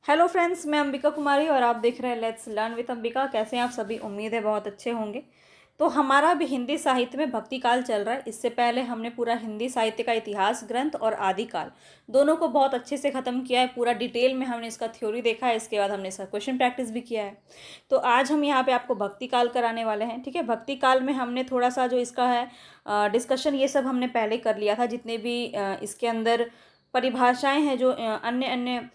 Hello friends, मैं अंबिका कुमारी और आप देख रहे हैं लेट्स लर्न विद अंबिका। कैसे हैं आप सभी? उम्मीद है बहुत अच्छे होंगे। तो हमारा भी हिंदी साहित्य में भक्ति काल चल रहा है। इससे पहले हमने पूरा हिंदी साहित्य का इतिहास ग्रंथ और आदिकाल दोनों को बहुत अच्छे से ख़त्म किया है। पूरा डिटेल में हमने इसका थ्योरी देखा है। इसके बाद हमने इसका क्वेश्चन प्रैक्टिस भी किया है। तो आज हम यहाँ पे आपको भक्ति काल कराने वाले हैं। ठीक है, भक्ति काल में हमने थोड़ा सा जो इसका है डिस्कशन, ये सब हमने पहले कर लिया था। जितने भी इसके अंदर परिभाषाएं हैं जो अन्य अन्य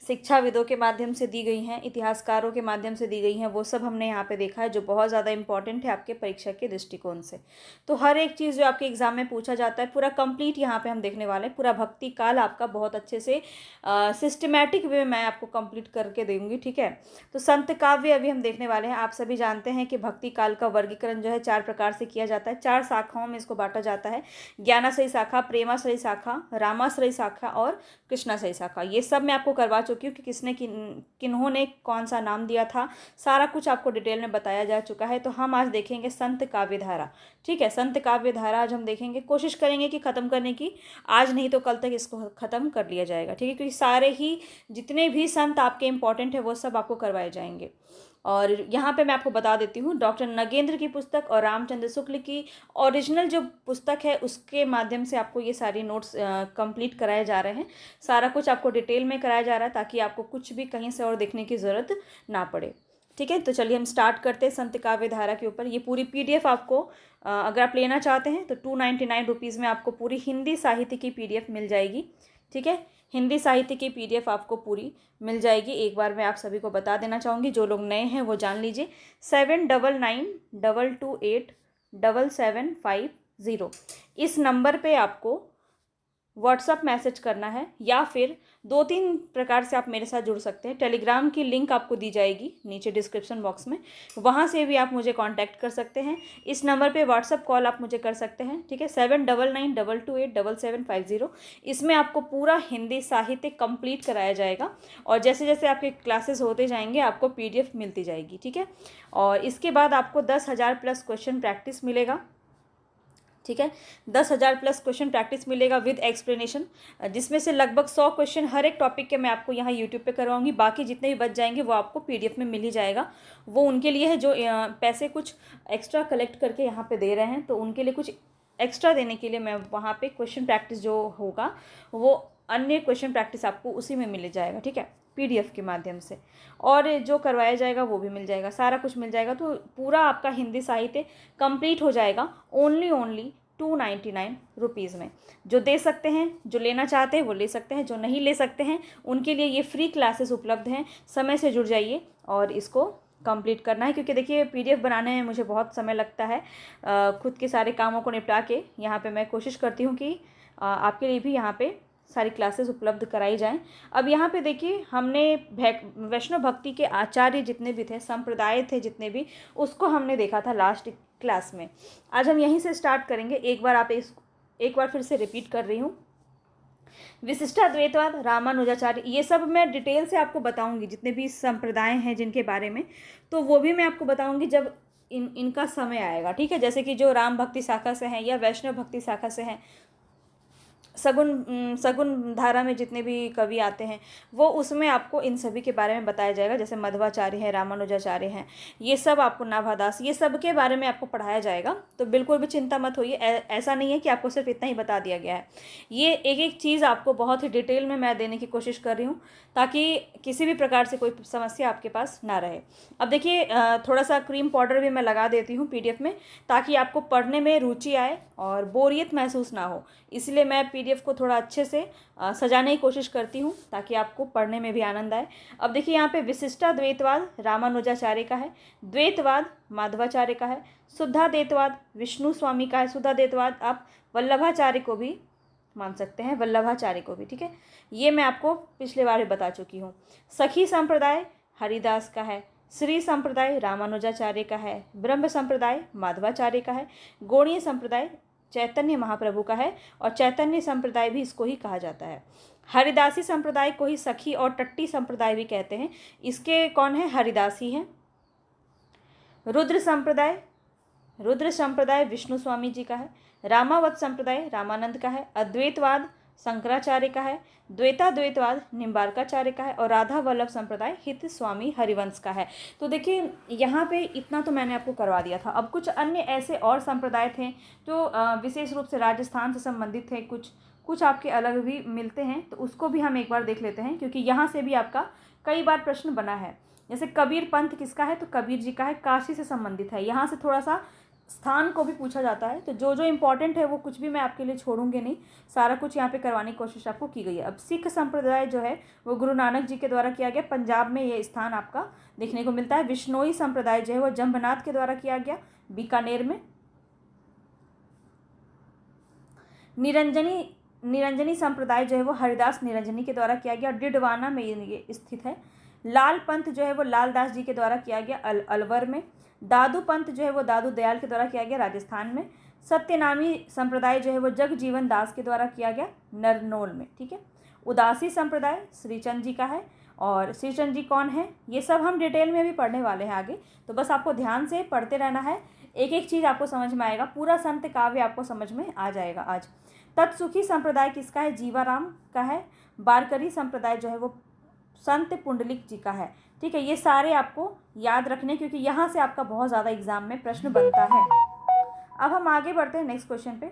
शिक्षाविदों के माध्यम से दी गई हैं, इतिहासकारों के माध्यम से दी गई हैं, वो सब हमने यहाँ पे देखा है, जो बहुत ज़्यादा इंपॉर्टेंट है आपके परीक्षा के दृष्टिकोण से। तो हर एक चीज़ जो आपके एग्जाम में पूछा जाता है पूरा कंप्लीट यहाँ पे हम देखने वाले हैं। पूरा भक्ति काल आपका बहुत अच्छे से सिस्टमैटिक वे मैं आपको कंप्लीट करके दूंगी। ठीक है, तो संत काव्य अभी हम देखने वाले हैं। आप सभी जानते हैं कि भक्ति काल का वर्गीकरण जो है 4 प्रकार से किया जाता है। 4 शाखाओं में इसको बांटा जाता है। ज्ञानाश्रयी शाखा, प्रेमाश्रयी शाखा, रामाश्रयी शाखा और कृष्णाश्रयी शाखा। ये सब मैं आपको करवा चुकी हूँ कि किसने किन्होंने कौन सा नाम दिया था। सारा कुछ आपको डिटेल में बताया जा चुका है। तो हम आज देखेंगे संत काव्यधारा। ठीक है, संत काव्यधारा आज हम देखेंगे, कोशिश करेंगे कि ख़त्म करने की। आज नहीं तो कल तक इसको ख़त्म कर लिया जाएगा। ठीक है, क्योंकि सारे ही जितने भी संत आपके इंपॉर्टेंट है वो सब आपको करवाए जाएंगे। और यहाँ पे मैं आपको बता देती हूँ, डॉक्टर नगेंद्र की पुस्तक और रामचंद्र शुक्ल की ओरिजिनल जो पुस्तक है उसके माध्यम से आपको ये सारी नोट्स कंप्लीट कराए जा रहे हैं। सारा कुछ आपको डिटेल में कराया जा रहा है ताकि आपको कुछ भी कहीं से और देखने की ज़रूरत ना पड़े। ठीक है, तो चलिए हम स्टार्ट करते हैं संत काव्यधारा के ऊपर। ये पूरी PDF आपको अगर आप लेना चाहते हैं तो 299 रुपीज़ में आपको पूरी हिंदी साहित्य की PDF मिल जाएगी। ठीक है, हिंदी साहित्य की PDF आपको पूरी मिल जाएगी। एक बार मैं आप सभी को बता देना चाहूँगी, जो लोग नए हैं वो जान लीजिए। 7992287750 इस नंबर पे आपको व्हाट्सअप मैसेज करना है, या फिर 2-3 प्रकार से आप मेरे साथ जुड़ सकते हैं। टेलीग्राम की लिंक आपको दी जाएगी नीचे डिस्क्रिप्शन बॉक्स में, वहाँ से भी आप मुझे कांटेक्ट कर सकते हैं। इस नंबर पे व्हाट्सअप कॉल आप मुझे कर सकते हैं। ठीक है, 7992287750। इसमें आपको पूरा हिंदी साहित्य कंप्लीट कराया जाएगा और जैसे जैसे आपके क्लासेस होते जाएंगे आपको PDF मिलती जाएगी। ठीक है, और इसके बाद आपको 10,000 प्लस क्वेश्चन प्रैक्टिस मिलेगा। ठीक है, 10,000 प्लस क्वेश्चन प्रैक्टिस मिलेगा विद एक्सप्लेनेशन, जिसमें से लगभग 100 क्वेश्चन हर एक टॉपिक के मैं आपको यहाँ यूट्यूब पे करवाऊंगी। बाकी जितने भी बच जाएंगे वो आपको PDF में मिल ही जाएगा। वो उनके लिए है जो पैसे कुछ एक्स्ट्रा कलेक्ट करके यहाँ पे दे रहे हैं, तो उनके लिए कुछ एक्स्ट्रा देने के लिए मैं वहाँ पे क्वेश्चन प्रैक्टिस जो होगा वो अन्य क्वेश्चन प्रैक्टिस आपको उसी में मिल जाएगा। ठीक है, PDF के माध्यम से, और जो करवाया जाएगा वो भी मिल जाएगा, सारा कुछ मिल जाएगा। तो पूरा आपका हिंदी साहित्य कंप्लीट हो जाएगा ओनली 299 रुपीज़ में। जो दे सकते हैं, जो लेना चाहते हैं वो ले सकते हैं, जो नहीं ले सकते हैं उनके लिए ये फ्री क्लासेस उपलब्ध हैं। समय से जुड़ जाइए और इसको कंप्लीट करना है, क्योंकि देखिए PDF बनाने में मुझे बहुत समय लगता है। खुद के सारे कामों को निपटा के यहाँ पे मैं कोशिश करती हूँ कि आपके लिए भी यहाँ पे सारी क्लासेस उपलब्ध कराई जाएं। अब यहाँ पे देखिए, हमने वैष्णव भक्ति के आचार्य जितने भी थे, संप्रदाय थे जितने भी, उसको हमने देखा था लास्ट क्लास में। आज हम यहीं से स्टार्ट करेंगे। एक बार फिर से रिपीट कर रही हूँ। विशिष्टाद्वैतवाद, रामानुजाचार्य, ये सब मैं डिटेल से आपको बताऊंगी। जितने भी संप्रदाय हैं जिनके बारे में, तो वो भी मैं आपको बताऊंगी जब इनका समय आएगा। ठीक है, जैसे कि जो राम भक्ति शाखा से हैं या वैष्णव भक्ति शाखा से हैं, सगुन धारा में जितने भी कवि आते हैं वो, उसमें आपको इन सभी के बारे में बताया जाएगा। जैसे मध्वाचार्य हैं, रामानुजाचार्य हैं, ये सब आपको, नाभादास, ये सब के बारे में आपको पढ़ाया जाएगा। तो बिल्कुल भी चिंता मत होइए। ऐसा नहीं है कि आपको सिर्फ इतना ही बता दिया गया है। ये एक एक चीज़ आपको बहुत ही डिटेल में मैं देने की कोशिश कर रही हूँ ताकि किसी भी प्रकार से कोई समस्या आपके पास ना रहे। अब देखिए, थोड़ा सा क्रीम पाउडर भी मैं लगा देती हूँ PDF में, ताकि आपको पढ़ने में रुचि आए और बोरियत महसूस ना हो। इसलिए मैं PDF को थोड़ा अच्छे से सजाने की कोशिश करती हूँ ताकि आपको पढ़ने में भी आनंद आए। अब देखिए, यहाँ पे विशिष्टाद्वैतवाद रामानुजाचार्य का है, द्वैतवाद माधवाचार्य का है, शुद्धाद्वैतवाद विष्णु स्वामी का है। शुद्धाद्वैतवाद आप वल्लभाचार्य को भी मान सकते हैं, वल्लभाचार्य को भी। ठीक है, ये मैं आपको पिछले बार भी बता चुकी हूँ। सखी संप्रदाय हरिदास का है, श्री संप्रदाय रामानुजाचार्य का है, ब्रह्म संप्रदाय माधवाचार्य का है, गौड़ीय संप्रदाय चैतन्य महाप्रभु का है, और चैतन्य संप्रदाय भी इसको ही कहा जाता है। हरिदासी संप्रदाय को ही सखी और टट्टी संप्रदाय भी कहते हैं। इसके कौन है? हरिदासी हैं। रुद्र संप्रदाय विष्णु स्वामी जी का है। रामावत संप्रदाय रामानंद का है। अद्वैतवाद शंकराचार्य का है, द्वैताद्वैतवाद निम्बार्काचार्य का है और राधा वल्लभ संप्रदाय हित स्वामी हरिवंश का है। तो देखिए यहाँ पे इतना तो मैंने आपको करवा दिया था। अब कुछ अन्य ऐसे और संप्रदाय थे जो विशेष रूप से राजस्थान से संबंधित थे, कुछ आपके अलग भी मिलते हैं, तो उसको भी हम एक बार देख लेते हैं, क्योंकि यहाँ से भी आपका कई बार प्रश्न बना है। जैसे कबीर पंथ किसका है, तो कबीर जी का है, काशी से संबंधित है। यहाँ से थोड़ा सा स्थान को भी पूछा जाता है, तो जो जो इम्पोर्टेंट है वो कुछ भी मैं आपके लिए छोड़ूंगी नहीं, सारा कुछ यहाँ पे करवाने की कोशिश आपको की गई है। अब सिख संप्रदाय जो है वो गुरु नानक जी के द्वारा किया गया, पंजाब में ये स्थान आपका देखने को मिलता है। विश्नोई संप्रदाय जो है वो जम्बनाथ के द्वारा किया गया, बीकानेर में। निरंजनी संप्रदाय जो है वो हरिदास निरंजनी के द्वारा किया गया, डिडवाना में ये स्थित है। लाल पंथ जो है वो लालदास जी के द्वारा किया गया, अलवर में। दादू पंथ जो है वो दादू दयाल के द्वारा किया गया, राजस्थान में। सत्यनामी संप्रदाय जो है वो जगजीवन दास के द्वारा किया गया, नरनौल में। ठीक है। उदासी संप्रदाय श्रीचंद जी का है, और श्रीचंद जी कौन है ये सब हम डिटेल में भी पढ़ने वाले हैं आगे, तो बस आपको ध्यान से पढ़ते रहना है, एक एक चीज़ आपको समझ में आएगा, पूरा संत काव्य आपको समझ में आ जाएगा आज। तत्सुखी संप्रदाय किसका है, जीवाराम का है। बारकरी संप्रदाय जो है वो संत पुंडलिक जी का है। ठीक है, ये सारे आपको याद रखने, क्योंकि यहाँ से आपका बहुत ज़्यादा एग्जाम में प्रश्न बनता है। अब हम आगे बढ़ते हैं नेक्स्ट क्वेश्चन पे।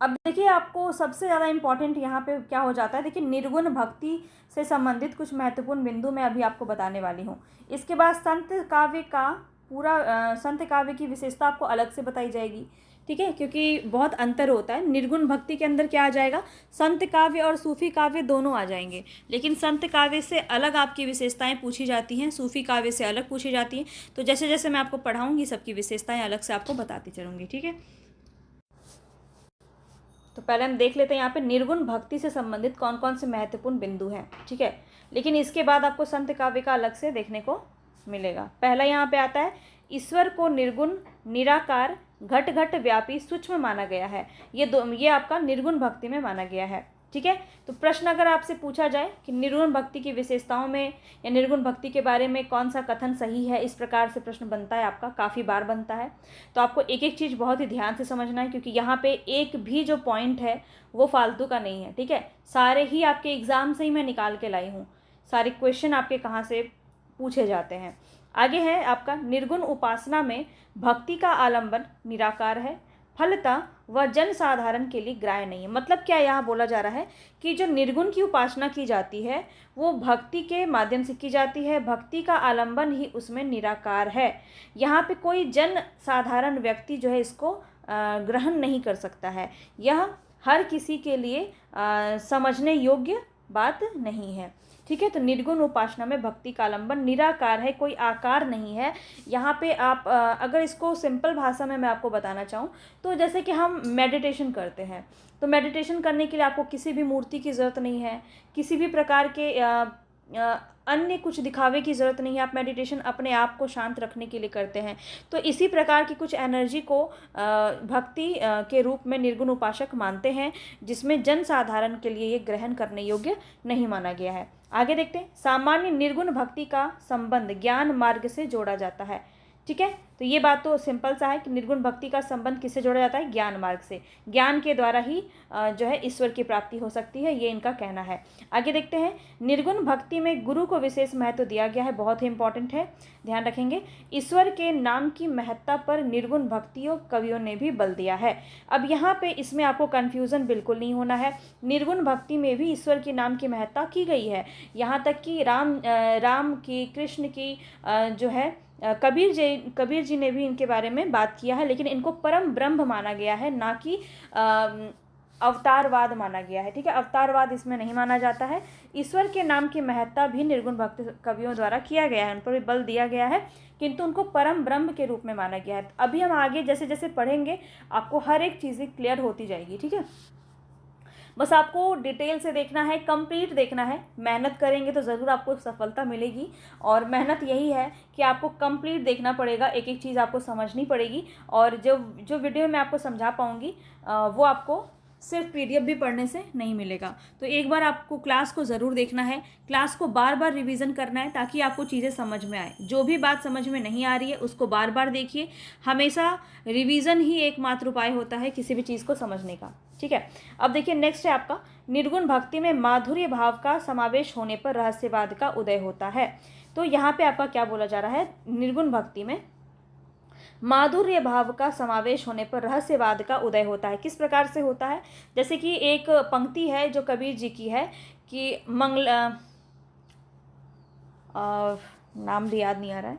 अब देखिए आपको सबसे ज़्यादा इम्पॉर्टेंट यहाँ पे क्या हो जाता है, देखिए निर्गुण भक्ति से संबंधित कुछ महत्वपूर्ण बिंदु मैं अभी आपको बताने वाली हूँ। इसके बाद संत काव्य का पूरा संत काव्य की विशेषता आपको अलग से बताई जाएगी। ठीक है, क्योंकि बहुत अंतर होता है। निर्गुण भक्ति के अंदर क्या आ जाएगा, संत काव्य और सूफी काव्य दोनों आ जाएंगे, लेकिन संत काव्य से अलग आपकी विशेषताएं पूछी जाती हैं, सूफी काव्य से अलग पूछी जाती हैं। तो जैसे जैसे मैं आपको पढ़ाऊंगी सबकी विशेषताएं अलग से आपको बताती चलूँगी। ठीक है, तो पहले हम देख लेते हैं यहाँ पे निर्गुण भक्ति से संबंधित कौन कौन से महत्वपूर्ण बिंदु हैं। ठीक है, लेकिन इसके बाद आपको संत काव्य का अलग से देखने को मिलेगा। पहला यहाँ पे आता है, ईश्वर को निर्गुण, निराकार, घट घट व्यापी, सूक्ष्म माना गया है। ये आपका निर्गुण भक्ति में माना गया है। ठीक है, तो प्रश्न अगर आपसे पूछा जाए कि निर्गुण भक्ति की विशेषताओं में या निर्गुण भक्ति के बारे में कौन सा कथन सही है, इस प्रकार से प्रश्न बनता है आपका, काफ़ी बार बनता है। तो आपको एक एक चीज़ बहुत ही ध्यान से समझना है, क्योंकि यहाँ पे एक भी जो पॉइंट है वो फालतू का नहीं है। ठीक है, सारे ही आपके एग्ज़ाम से ही मैं निकाल के लाई हूँ, सारे क्वेश्चन आपके कहाँ से पूछे जाते हैं। आगे है आपका, निर्गुण उपासना में भक्ति का आलंबन निराकार है, फलतः वह जन साधारण के लिए ग्राह्य नहीं है। मतलब क्या यहाँ बोला जा रहा है कि जो निर्गुण की उपासना की जाती है वो भक्ति के माध्यम से की जाती है, भक्ति का आलंबन ही उसमें निराकार है। यहाँ पे कोई जन साधारण व्यक्ति जो है इसको ग्रहण नहीं कर सकता है, यह हर किसी के लिए समझने योग्य बात नहीं है। ठीक है, तो निर्गुण उपासना में भक्ति का आलंबन निराकार है, कोई आकार नहीं है। यहाँ पे आप अगर इसको सिंपल भाषा में मैं आपको बताना चाहूँ तो जैसे कि हम मेडिटेशन करते हैं, तो मेडिटेशन करने के लिए आपको किसी भी मूर्ति की ज़रूरत नहीं है, किसी भी प्रकार के अन्य कुछ दिखावे की ज़रूरत नहीं है। आप मेडिटेशन अपने आप को शांत रखने के लिए करते हैं। तो इसी प्रकार की कुछ एनर्जी को भक्ति के रूप में निर्गुण उपासक मानते हैं, जिसमें जन साधारण के लिए ये ग्रहण करने योग्य नहीं माना गया है। आगे देखते हैं, सामान्य निर्गुण भक्ति का संबंध ज्ञान मार्ग से जोड़ा जाता है। ठीक है, तो ये बात तो सिंपल सा है कि निर्गुण भक्ति का संबंध किससे जोड़ा जाता है, ज्ञान मार्ग से। ज्ञान के द्वारा ही जो है ईश्वर की प्राप्ति हो सकती है, ये इनका कहना है। आगे देखते हैं, निर्गुण भक्ति में गुरु को विशेष महत्व दिया गया है, बहुत ही इंपॉर्टेंट है, ध्यान रखेंगे। ईश्वर के नाम की महत्ता पर निर्गुण भक्तियों कवियों ने भी बल दिया है। अब यहाँ पे इसमें आपको कन्फ्यूज़न बिल्कुल नहीं होना है, निर्गुण भक्ति में भी ईश्वर के नाम की महत्ता की गई है। यहाँ तक कि राम की, कृष्ण की जो है कबीर जी ने भी इनके बारे में बात किया है, लेकिन इनको परम ब्रह्म माना गया है, ना कि अवतारवाद माना गया है। ठीक है, अवतारवाद इसमें नहीं माना जाता है। ईश्वर के नाम की महत्ता भी निर्गुण भक्त कवियों द्वारा किया गया है, उन पर भी बल दिया गया है, किंतु उनको परम ब्रह्म के रूप में माना गया है। अभी हम आगे जैसे जैसे पढ़ेंगे आपको हर एक चीज़ें क्लियर होती जाएगी। ठीक है, बस आपको डिटेल से देखना है, कंप्लीट देखना है। मेहनत करेंगे तो ज़रूर आपको सफलता मिलेगी, और मेहनत यही है कि आपको कंप्लीट देखना पड़ेगा, एक एक चीज़ आपको समझनी पड़ेगी। और जो वीडियो मैं आपको समझा पाऊँगी वो आपको सिर्फ PDF भी पढ़ने से नहीं मिलेगा। तो एक बार आपको क्लास को ज़रूर देखना है, क्लास को बार बार रिवीजन करना है, ताकि आपको चीज़ें समझ में आए। जो भी बात समझ में नहीं आ रही है उसको बार बार देखिए। हमेशा रिवीजन ही एकमात्र उपाय होता है किसी भी चीज़ को समझने का। ठीक है। अब देखिए नेक्स्ट है आपका, निर्गुण भक्ति में माधुर्य भाव का समावेश होने पर रहस्यवाद का उदय होता है। तो यहाँ पे आपका क्या बोला जा रहा है, निर्गुण भक्ति में माधुर्य भाव का समावेश होने पर रहस्यवाद का उदय होता है। किस प्रकार से होता है, जैसे कि एक पंक्ति है जो कबीर जी की है कि नाम भी याद नहीं आ रहा है,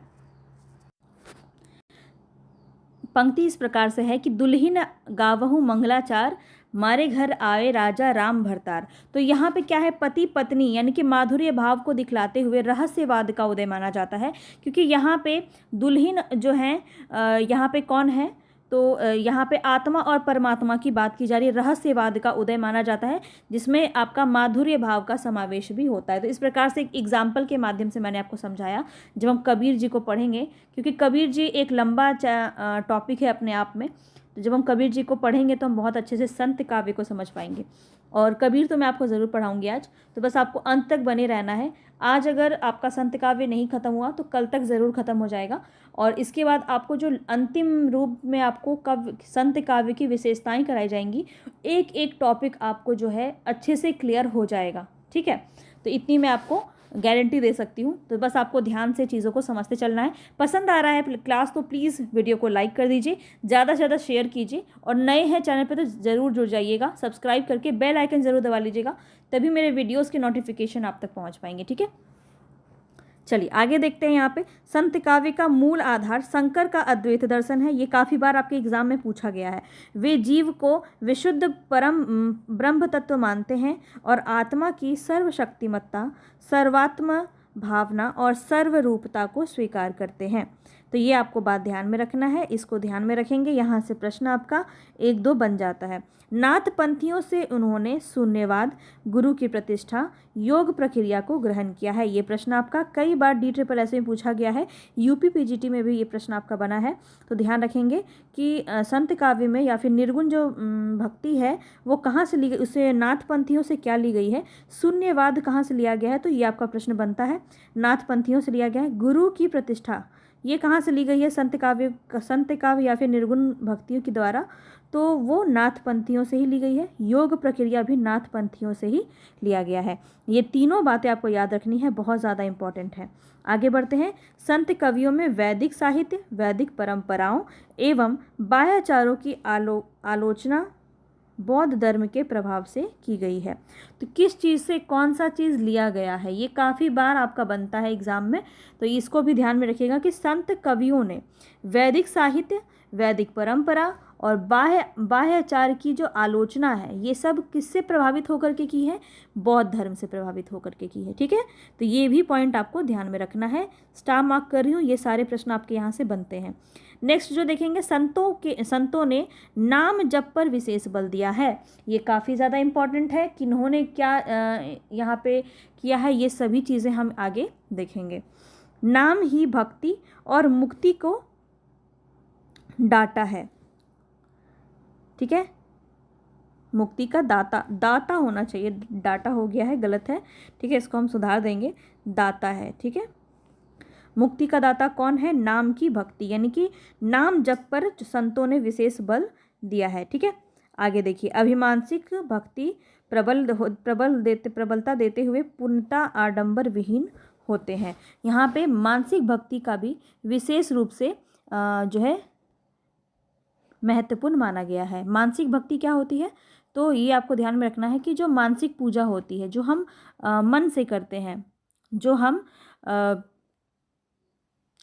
पंक्ति इस प्रकार से है कि दुल्हिन गावहु मंगलाचार, मारे घर आए राजा राम भरतार। तो यहाँ पे क्या है, पति पत्नी यानी कि माधुर्य भाव को दिखलाते हुए रहस्यवाद का उदय माना जाता है, क्योंकि यहाँ पे दुल्हिन जो है यहाँ पे कौन है, तो यहाँ पे आत्मा और परमात्मा की बात की जा रही है, रहस्यवाद का उदय माना जाता है जिसमें आपका माधुर्य भाव का समावेश भी होता है। तो इस प्रकार से एक एग्जाम्पल के माध्यम से मैंने आपको समझाया। जब हम कबीर जी को पढ़ेंगे, क्योंकि कबीर जी एक लंबा टॉपिक है अपने आप में, तो जब हम कबीर जी को पढ़ेंगे तो हम बहुत अच्छे से संत काव्य को समझ पाएंगे। और कबीर तो मैं आपको ज़रूर पढ़ाऊंगी आज, तो बस आपको अंत तक बने रहना है। आज अगर आपका संत काव्य नहीं खत्म हुआ तो कल तक ज़रूर खत्म हो जाएगा, और इसके बाद आपको जो अंतिम रूप में आपको संत काव्य की विशेषताएं कराई जाएंगी, एक एक टॉपिक आपको जो है अच्छे से क्लियर हो जाएगा। ठीक है, तो इतनी मैं आपको गारंटी दे सकती हूँ। तो बस आपको ध्यान से चीज़ों को समझते चलना है। पसंद आ रहा है क्लास तो प्लीज़ वीडियो को लाइक कर दीजिए, ज़्यादा से ज़्यादा शेयर कीजिए, और नए हैं चैनल पे तो ज़रूर जुड़ जाइएगा, सब्सक्राइब करके बेल आइकन ज़रूर दबा लीजिएगा, तभी मेरे वीडियोज़ के नोटिफिकेशन आप तक पहुँच पाएंगे। ठीक है, चलिए आगे देखते हैं। यहाँ पे संत काव्य का मूल आधार शंकर का अद्वैत दर्शन है। ये काफ़ी बार आपके एग्जाम में पूछा गया है। वे जीव को विशुद्ध परम ब्रह्म तत्व मानते हैं और आत्मा की सर्वशक्तिमत्ता, सर्वात्म भावना और सर्वरूपता को स्वीकार करते हैं। तो ये आपको बात ध्यान में रखना है, इसको ध्यान में रखेंगे, यहाँ से प्रश्न आपका 1-2 बन जाता है। नाथ पंथियों से उन्होंने शून्यवाद, गुरु की प्रतिष्ठा, योग प्रक्रिया को ग्रहण किया है। ये प्रश्न आपका कई बार DSSS में पूछा गया है, यूपी PGT में भी ये प्रश्न आपका बना है। तो ध्यान रखेंगे कि संत काव्य में या फिर निर्गुण जो भक्ति है वो कहाँ से ली गई, उसे नाथ पंथियों से क्या ली गई है, शून्यवाद कहाँ से लिया गया है, तो ये आपका प्रश्न बनता है, नाथ पंथियों से लिया गया है। गुरु की प्रतिष्ठा ये कहाँ से ली गई है, संत काव्य या फिर निर्गुण भक्तियों के द्वारा, तो वो नाथ पंथियों से ही ली गई है। योग प्रक्रिया भी नाथ पंथियों से ही लिया गया है। ये तीनों बातें आपको याद रखनी है, बहुत ज़्यादा इंपॉर्टेंट है। आगे बढ़ते हैं। संत कवियों में वैदिक साहित्य, वैदिक परंपराओं एवं बाह्याचारों की आलोचना बौद्ध धर्म के प्रभाव से की गई है। तो किस चीज़ से कौन सा चीज़ लिया गया है, ये काफ़ी बार आपका बनता है एग्जाम में, तो इसको भी ध्यान में रखिएगा कि संत कवियों ने वैदिक साहित्य, वैदिक परंपरा और बाह्याचार की जो आलोचना है, ये सब किससे प्रभावित होकर के की है, बौद्ध धर्म से प्रभावित होकर के की है। ठीक है, तो ये भी पॉइंट आपको ध्यान में रखना है। स्टार मार्क कर रही हूँ, ये सारे प्रश्न आपके यहाँ से बनते हैं। नेक्स्ट जो देखेंगे, संतों ने नाम जप पर विशेष बल दिया है। ये काफ़ी ज़्यादा इम्पॉर्टेंट है कि इन्होंने क्या यहाँ पे किया है, ये सभी चीज़ें हम आगे देखेंगे। नाम ही भक्ति और मुक्ति को डाटा है। ठीक है, मुक्ति का दाता होना चाहिए, डाटा हो गया है, गलत है। ठीक है, इसको हम सुधार देंगे, दाता है। ठीक है, मुक्ति का दाता कौन है, नाम की भक्ति, यानी कि नाम जप पर संतों ने विशेष बल दिया है। ठीक है, आगे देखिए। अभिमानसिक भक्ति प्रबलता देते हुए पूर्णता आडंबर विहीन होते हैं। यहाँ पे मानसिक भक्ति का भी विशेष रूप से जो है महत्वपूर्ण माना गया है। मानसिक भक्ति क्या होती है, तो ये आपको ध्यान में रखना है कि जो मानसिक पूजा होती है, जो हम मन से करते हैं, जो हम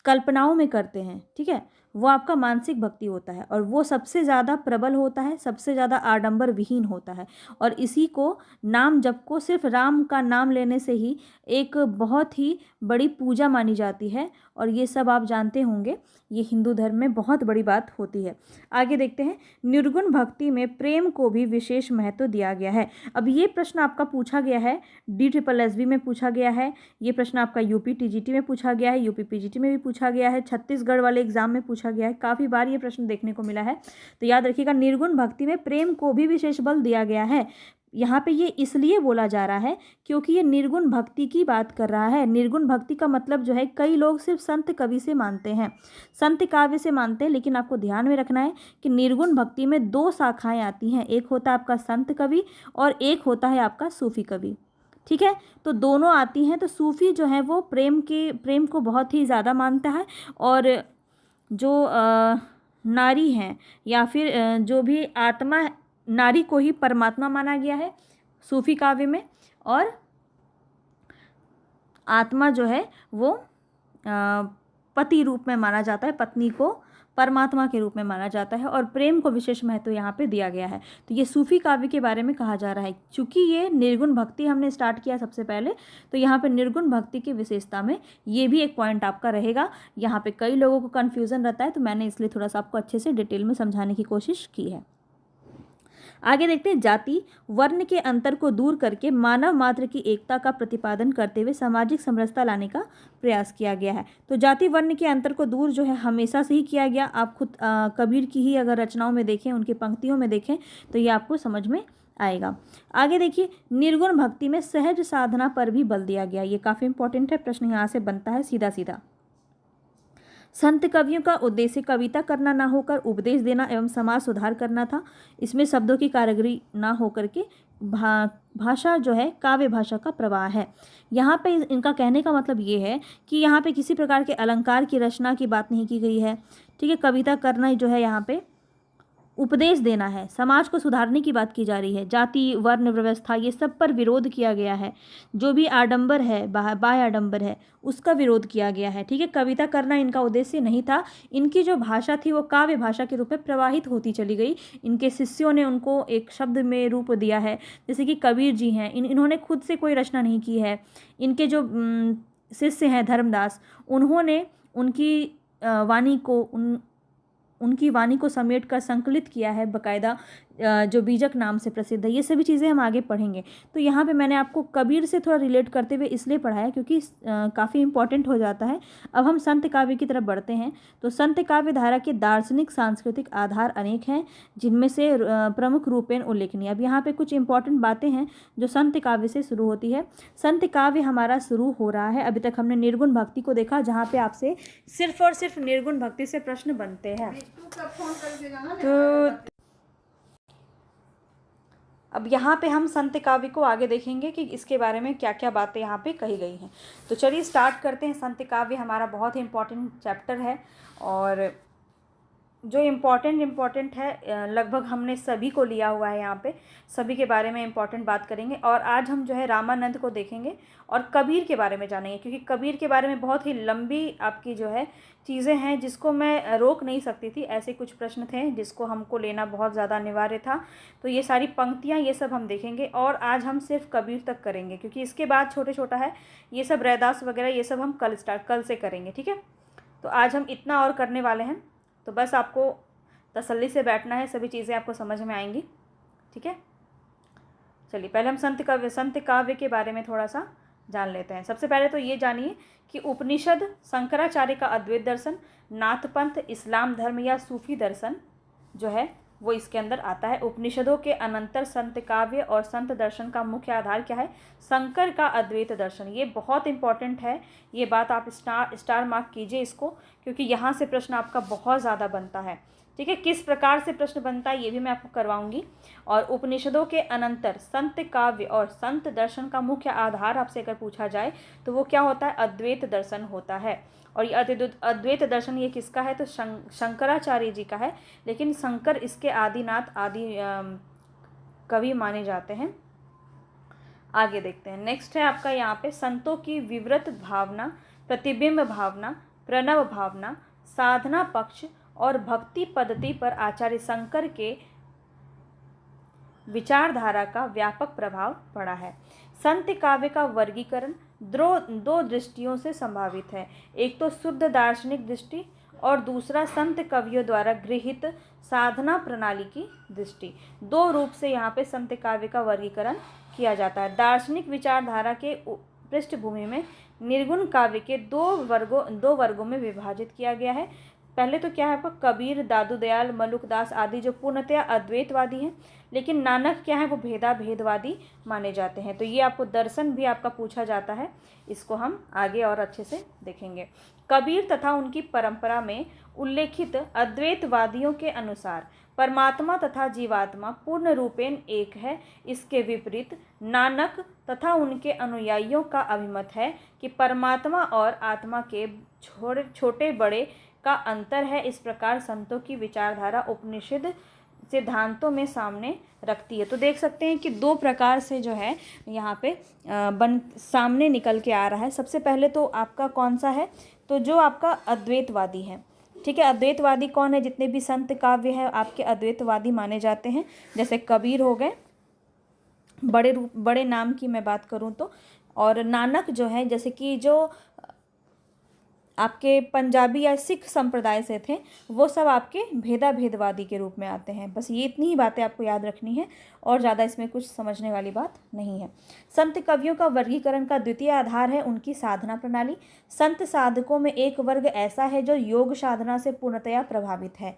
कल्पनाओं में करते हैं, ठीक है, वो आपका मानसिक भक्ति होता है, और वो सबसे ज़्यादा प्रबल होता है, सबसे ज़्यादा आडंबर विहीन होता है। और इसी को नाम जप को सिर्फ राम का नाम लेने से ही एक बहुत ही बड़ी पूजा मानी जाती है, और ये सब आप जानते होंगे, ये हिंदू धर्म में बहुत बड़ी बात होती है। आगे देखते हैं। निर्गुण भक्ति में प्रेम को भी विशेष महत्व दिया गया है। अब ये प्रश्न आपका पूछा गया है, DSSS में पूछा गया है, ये प्रश्न आपका यूपी TGT में पूछा गया है, यूपी PGT में भी पूछा गया है, छत्तीसगढ़ वाले एग्जाम में पूछा गया है, काफ़ी बार ये प्रश्न देखने को मिला है। तो याद रखिएगा, निर्गुण भक्ति में प्रेम को भी विशेष बल दिया गया है। यहाँ पे ये इसलिए बोला जा रहा है क्योंकि ये निर्गुण भक्ति की बात कर रहा है। निर्गुण भक्ति का मतलब जो है, कई लोग सिर्फ संत कवि से मानते हैं, संत काव्य से मानते हैं, लेकिन आपको ध्यान में रखना है कि निर्गुण भक्ति में दो शाखाएं आती हैं, एक होता है आपका संत कवि और एक होता है आपका सूफी कवि। ठीक है, तो दोनों आती हैं। तो सूफी जो है वो प्रेम को बहुत ही ज़्यादा मानता है, और जो नारी हैं या फिर जो भी आत्मा, नारी को ही परमात्मा माना गया है सूफी काव्य में, और आत्मा जो है वो पति रूप में माना जाता है, पत्नी को परमात्मा के रूप में माना जाता है, और प्रेम को विशेष महत्व यहाँ पे दिया गया है। तो ये सूफी काव्य के बारे में कहा जा रहा है। चूँकि ये निर्गुण भक्ति हमने स्टार्ट किया सबसे पहले, तो यहाँ पे निर्गुण भक्ति की विशेषता में ये भी एक पॉइंट आपका रहेगा। यहाँ पे कई लोगों को कन्फ्यूज़न रहता है, तो मैंने इसलिए थोड़ा सा आपको अच्छे से डिटेल में समझाने की कोशिश की है। आगे देखते हैं, जाति वर्ण के अंतर को दूर करके मानव मात्र की एकता का प्रतिपादन करते हुए सामाजिक समरसता लाने का प्रयास किया गया है। तो जाति वर्ण के अंतर को दूर जो है हमेशा से ही किया गया। आप खुद कबीर की ही अगर रचनाओं में देखें, उनकी पंक्तियों में देखें, तो ये आपको समझ में आएगा। आगे देखिए, निर्गुण भक्ति में सहज साधना पर भी बल दिया गया। ये काफ़ी इंपॉर्टेंट है, प्रश्न यहाँ से बनता है सीधा सीधा। संत कवियों का उद्देश्य कविता करना ना होकर उपदेश देना एवं समाज सुधार करना था। इसमें शब्दों की कारीगरी ना होकर के भाषा जो है काव्य भाषा का प्रवाह है। यहाँ पे इनका कहने का मतलब ये है कि यहाँ पे किसी प्रकार के अलंकार की रचना की बात नहीं की गई है। ठीक है, कविता करना जो है यहाँ पे उपदेश देना है, समाज को सुधारने की बात की जा रही है। जाति वर्ण व्यवस्था ये सब पर विरोध किया गया है। जो भी आडंबर है, बाह्य आडंबर है, उसका विरोध किया गया है। ठीक है, कविता करना इनका उद्देश्य नहीं था। इनकी जो भाषा थी वो काव्य भाषा के रूप में प्रवाहित होती चली गई। इनके शिष्यों ने उनको एक शब्द में रूप दिया है। जैसे कि कबीर जी हैं, इन्होंने खुद से कोई रचना नहीं की है। इनके जो शिष्य हैं धर्मदास, उन्होंने उनकी वाणी को समेट कर संकलित किया है बकायदा, जो बीजक नाम से प्रसिद्ध है। ये सभी चीज़ें हम आगे पढ़ेंगे। तो यहाँ पे मैंने आपको कबीर से थोड़ा रिलेट करते हुए इसलिए पढ़ाया क्योंकि काफ़ी इंपॉर्टेंट हो जाता है। अब हम संत काव्य की तरफ बढ़ते हैं। तो संत काव्य धारा के दार्शनिक सांस्कृतिक आधार अनेक हैं, जिनमें से प्रमुख रूपेण उल्लेखनीय। अब यहाँ पे कुछ इंपॉर्टेंट बातें हैं जो संत काव्य से शुरू होती है। संत काव्य हमारा शुरू हो रहा है। अभी तक हमने निर्गुण भक्ति को देखा, जहाँ पे आपसे सिर्फ और सिर्फ निर्गुण भक्ति से प्रश्न बनते हैं। तो अब यहाँ पे हम संत काव्य को आगे देखेंगे कि इसके बारे में क्या क्या बातें यहाँ पे कही गई हैं। तो चलिए स्टार्ट करते हैं। संत काव्य हमारा बहुत ही इम्पॉर्टेंट चैप्टर है, और जो इम्पॉर्टेंट है लगभग हमने सभी को लिया हुआ है। यहाँ पे सभी के बारे में इम्पॉर्टेंट बात करेंगे। और आज हम जो है रामानंद को देखेंगे और कबीर के बारे में जानेंगे, क्योंकि कबीर के बारे में बहुत ही लंबी आपकी जो है चीज़ें हैं जिसको मैं रोक नहीं सकती थी। ऐसे कुछ प्रश्न थे जिसको हमको लेना बहुत ज़्यादा अनिवार्य था। तो ये सारी पंक्तियाँ ये सब हम देखेंगे, और आज हम सिर्फ कबीर तक करेंगे क्योंकि इसके बाद छोटा है ये सब रैदास वगैरह ये सब हम कल से करेंगे। ठीक है, तो आज हम इतना और करने वाले हैं। तो बस आपको तसल्ली से बैठना है, सभी चीज़ें आपको समझ में आएंगी। ठीक है, चलिए पहले हम संत काव्य के बारे में थोड़ा सा जान लेते हैं। सबसे पहले तो ये जानिए कि उपनिषद, शंकराचार्य का अद्वैत दर्शन, नाथपंथ, इस्लाम धर्म या सूफी दर्शन जो है वो इसके अंदर आता है। उपनिषदों के अनंतर संत काव्य और संत दर्शन का मुख्य आधार क्या है? शंकर का अद्वैत दर्शन। ये बहुत इंपॉर्टेंट है, ये बात आप स्टार मार्क कीजिए इसको, क्योंकि यहाँ से प्रश्न आपका बहुत ज़्यादा बनता है। ठीक है, किस प्रकार से प्रश्न बनता है ये भी मैं आपको करवाऊंगी। और उपनिषदों के अनंतर संत काव्य और संत दर्शन का मुख्य आधार आपसे अगर पूछा जाए तो वो क्या होता है? अद्वैत दर्शन होता है। और ये अद्वैत दर्शन ये किसका है? तो शंकराचार्य जी का है, लेकिन शंकर इसके आदिनाथ आदि कवि माने जाते हैं। आगे देखते हैं। नेक्स्ट है आपका यहाँ पे संतों की विवृत भावना, प्रतिबिंब भावना, प्रणव भावना, साधना पक्ष और भक्ति पद्धति पर आचार्य शंकर के विचारधारा का व्यापक प्रभाव पड़ा है। संत काव्य का वर्गीकरण दो दृष्टियों से संभावित है। एक तो शुद्ध दार्शनिक दृष्टि और दूसरा संत कवियों द्वारा गृहीत साधना प्रणाली की दृष्टि। दो रूप से यहाँ पे संत काव्य का वर्गीकरण किया जाता है। दार्शनिक विचारधारा के पृष्ठभूमि में निर्गुण काव्य के दो वर्गों में विभाजित किया गया है। पहले तो क्या है आपका, कबीर, दादू दयाल, मलुकदास आदि जो पूर्णतया अद्वैतवादी हैं, लेकिन नानक क्या है वो भेदाभेदवादी माने जाते हैं। तो ये आपको दर्शन भी आपका पूछा जाता है, इसको हम आगे और अच्छे से देखेंगे। कबीर तथा उनकी परंपरा में उल्लेखित अद्वैतवादियों के अनुसार परमात्मा तथा जीवात्मा पूर्ण रूपेण एक है। इसके विपरीत नानक तथा उनके अनुयायियों का अभिमत है कि परमात्मा और आत्मा के छोटे बड़े का अंतर है। इस प्रकार संतों की विचारधारा उपनिषद सिद्धांतों में सामने रखती है। तो देख सकते हैं कि दो प्रकार से जो है यहाँ पे सामने निकल के आ रहा है। सबसे पहले तो आपका कौन सा है, तो जो आपका अद्वैतवादी है, ठीक है। अद्वैतवादी कौन है, जितने भी संत काव्य हैं आपके अद्वैतवादी माने जाते हैं। जैसे कबीर हो गए, बड़े नाम की मैं बात करूँ तो, और नानक जो है, जैसे कि जो आपके पंजाबी या सिख संप्रदाय से थे, वो सब आपके भेदाभेदवादी के रूप में आते हैं। बस ये इतनी ही बातें आपको याद रखनी है, और ज़्यादा इसमें कुछ समझने वाली बात नहीं है। संत कवियों का वर्गीकरण का द्वितीय आधार है उनकी साधना प्रणाली। संत साधकों में एक वर्ग ऐसा है जो योग साधना से पूर्णतया प्रभावित है,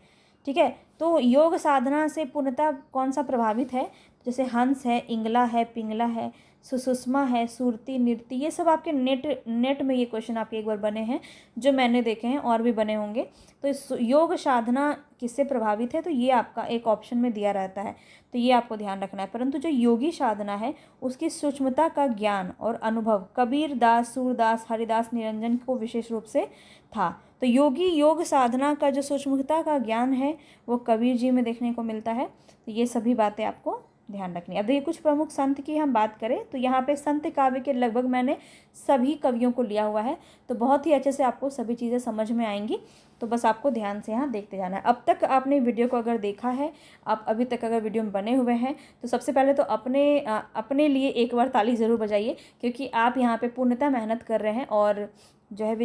ठीक है। तो योग साधना से पूर्णतः कौन सा प्रभावित है, जैसे हंस है, इंगला है, पिंगला है, सुषुम्ना है, सुरती, नृत्य, ये सब आपके नेट में ये क्वेश्चन आपके एक बार बने हैं, जो मैंने देखे हैं, और भी बने होंगे। तो इस योग साधना किससे प्रभावित है, तो ये आपका एक ऑप्शन में दिया रहता है, तो ये आपको ध्यान रखना है। परंतु जो योगी साधना है उसकी सूक्ष्मता का ज्ञान और अनुभव कबीर दास, सूरदास, हरिदास, निरंजन को विशेष रूप से था। तो योगी योग साधना का जो सूक्ष्मता का ज्ञान है वो कबीर जी में देखने को मिलता है। तो ये सभी बातें आपको ध्यान रखनी है। अब देखिए कुछ प्रमुख संत की हम बात करें तो यहाँ पे संत काव्य के लगभग मैंने सभी कवियों को लिया हुआ है, तो बहुत ही अच्छे से आपको सभी चीज़ें समझ में आएंगी। तो बस आपको ध्यान से यहाँ देखते जाना है। अब तक आपने वीडियो को अगर देखा है, आप अभी तक अगर वीडियो में बने हुए हैं, तो सबसे पहले तो अपने लिए एक बार ताली ज़रूर बजाइए, क्योंकि आप यहाँ पे पूर्णतः मेहनत कर रहे हैं और जो है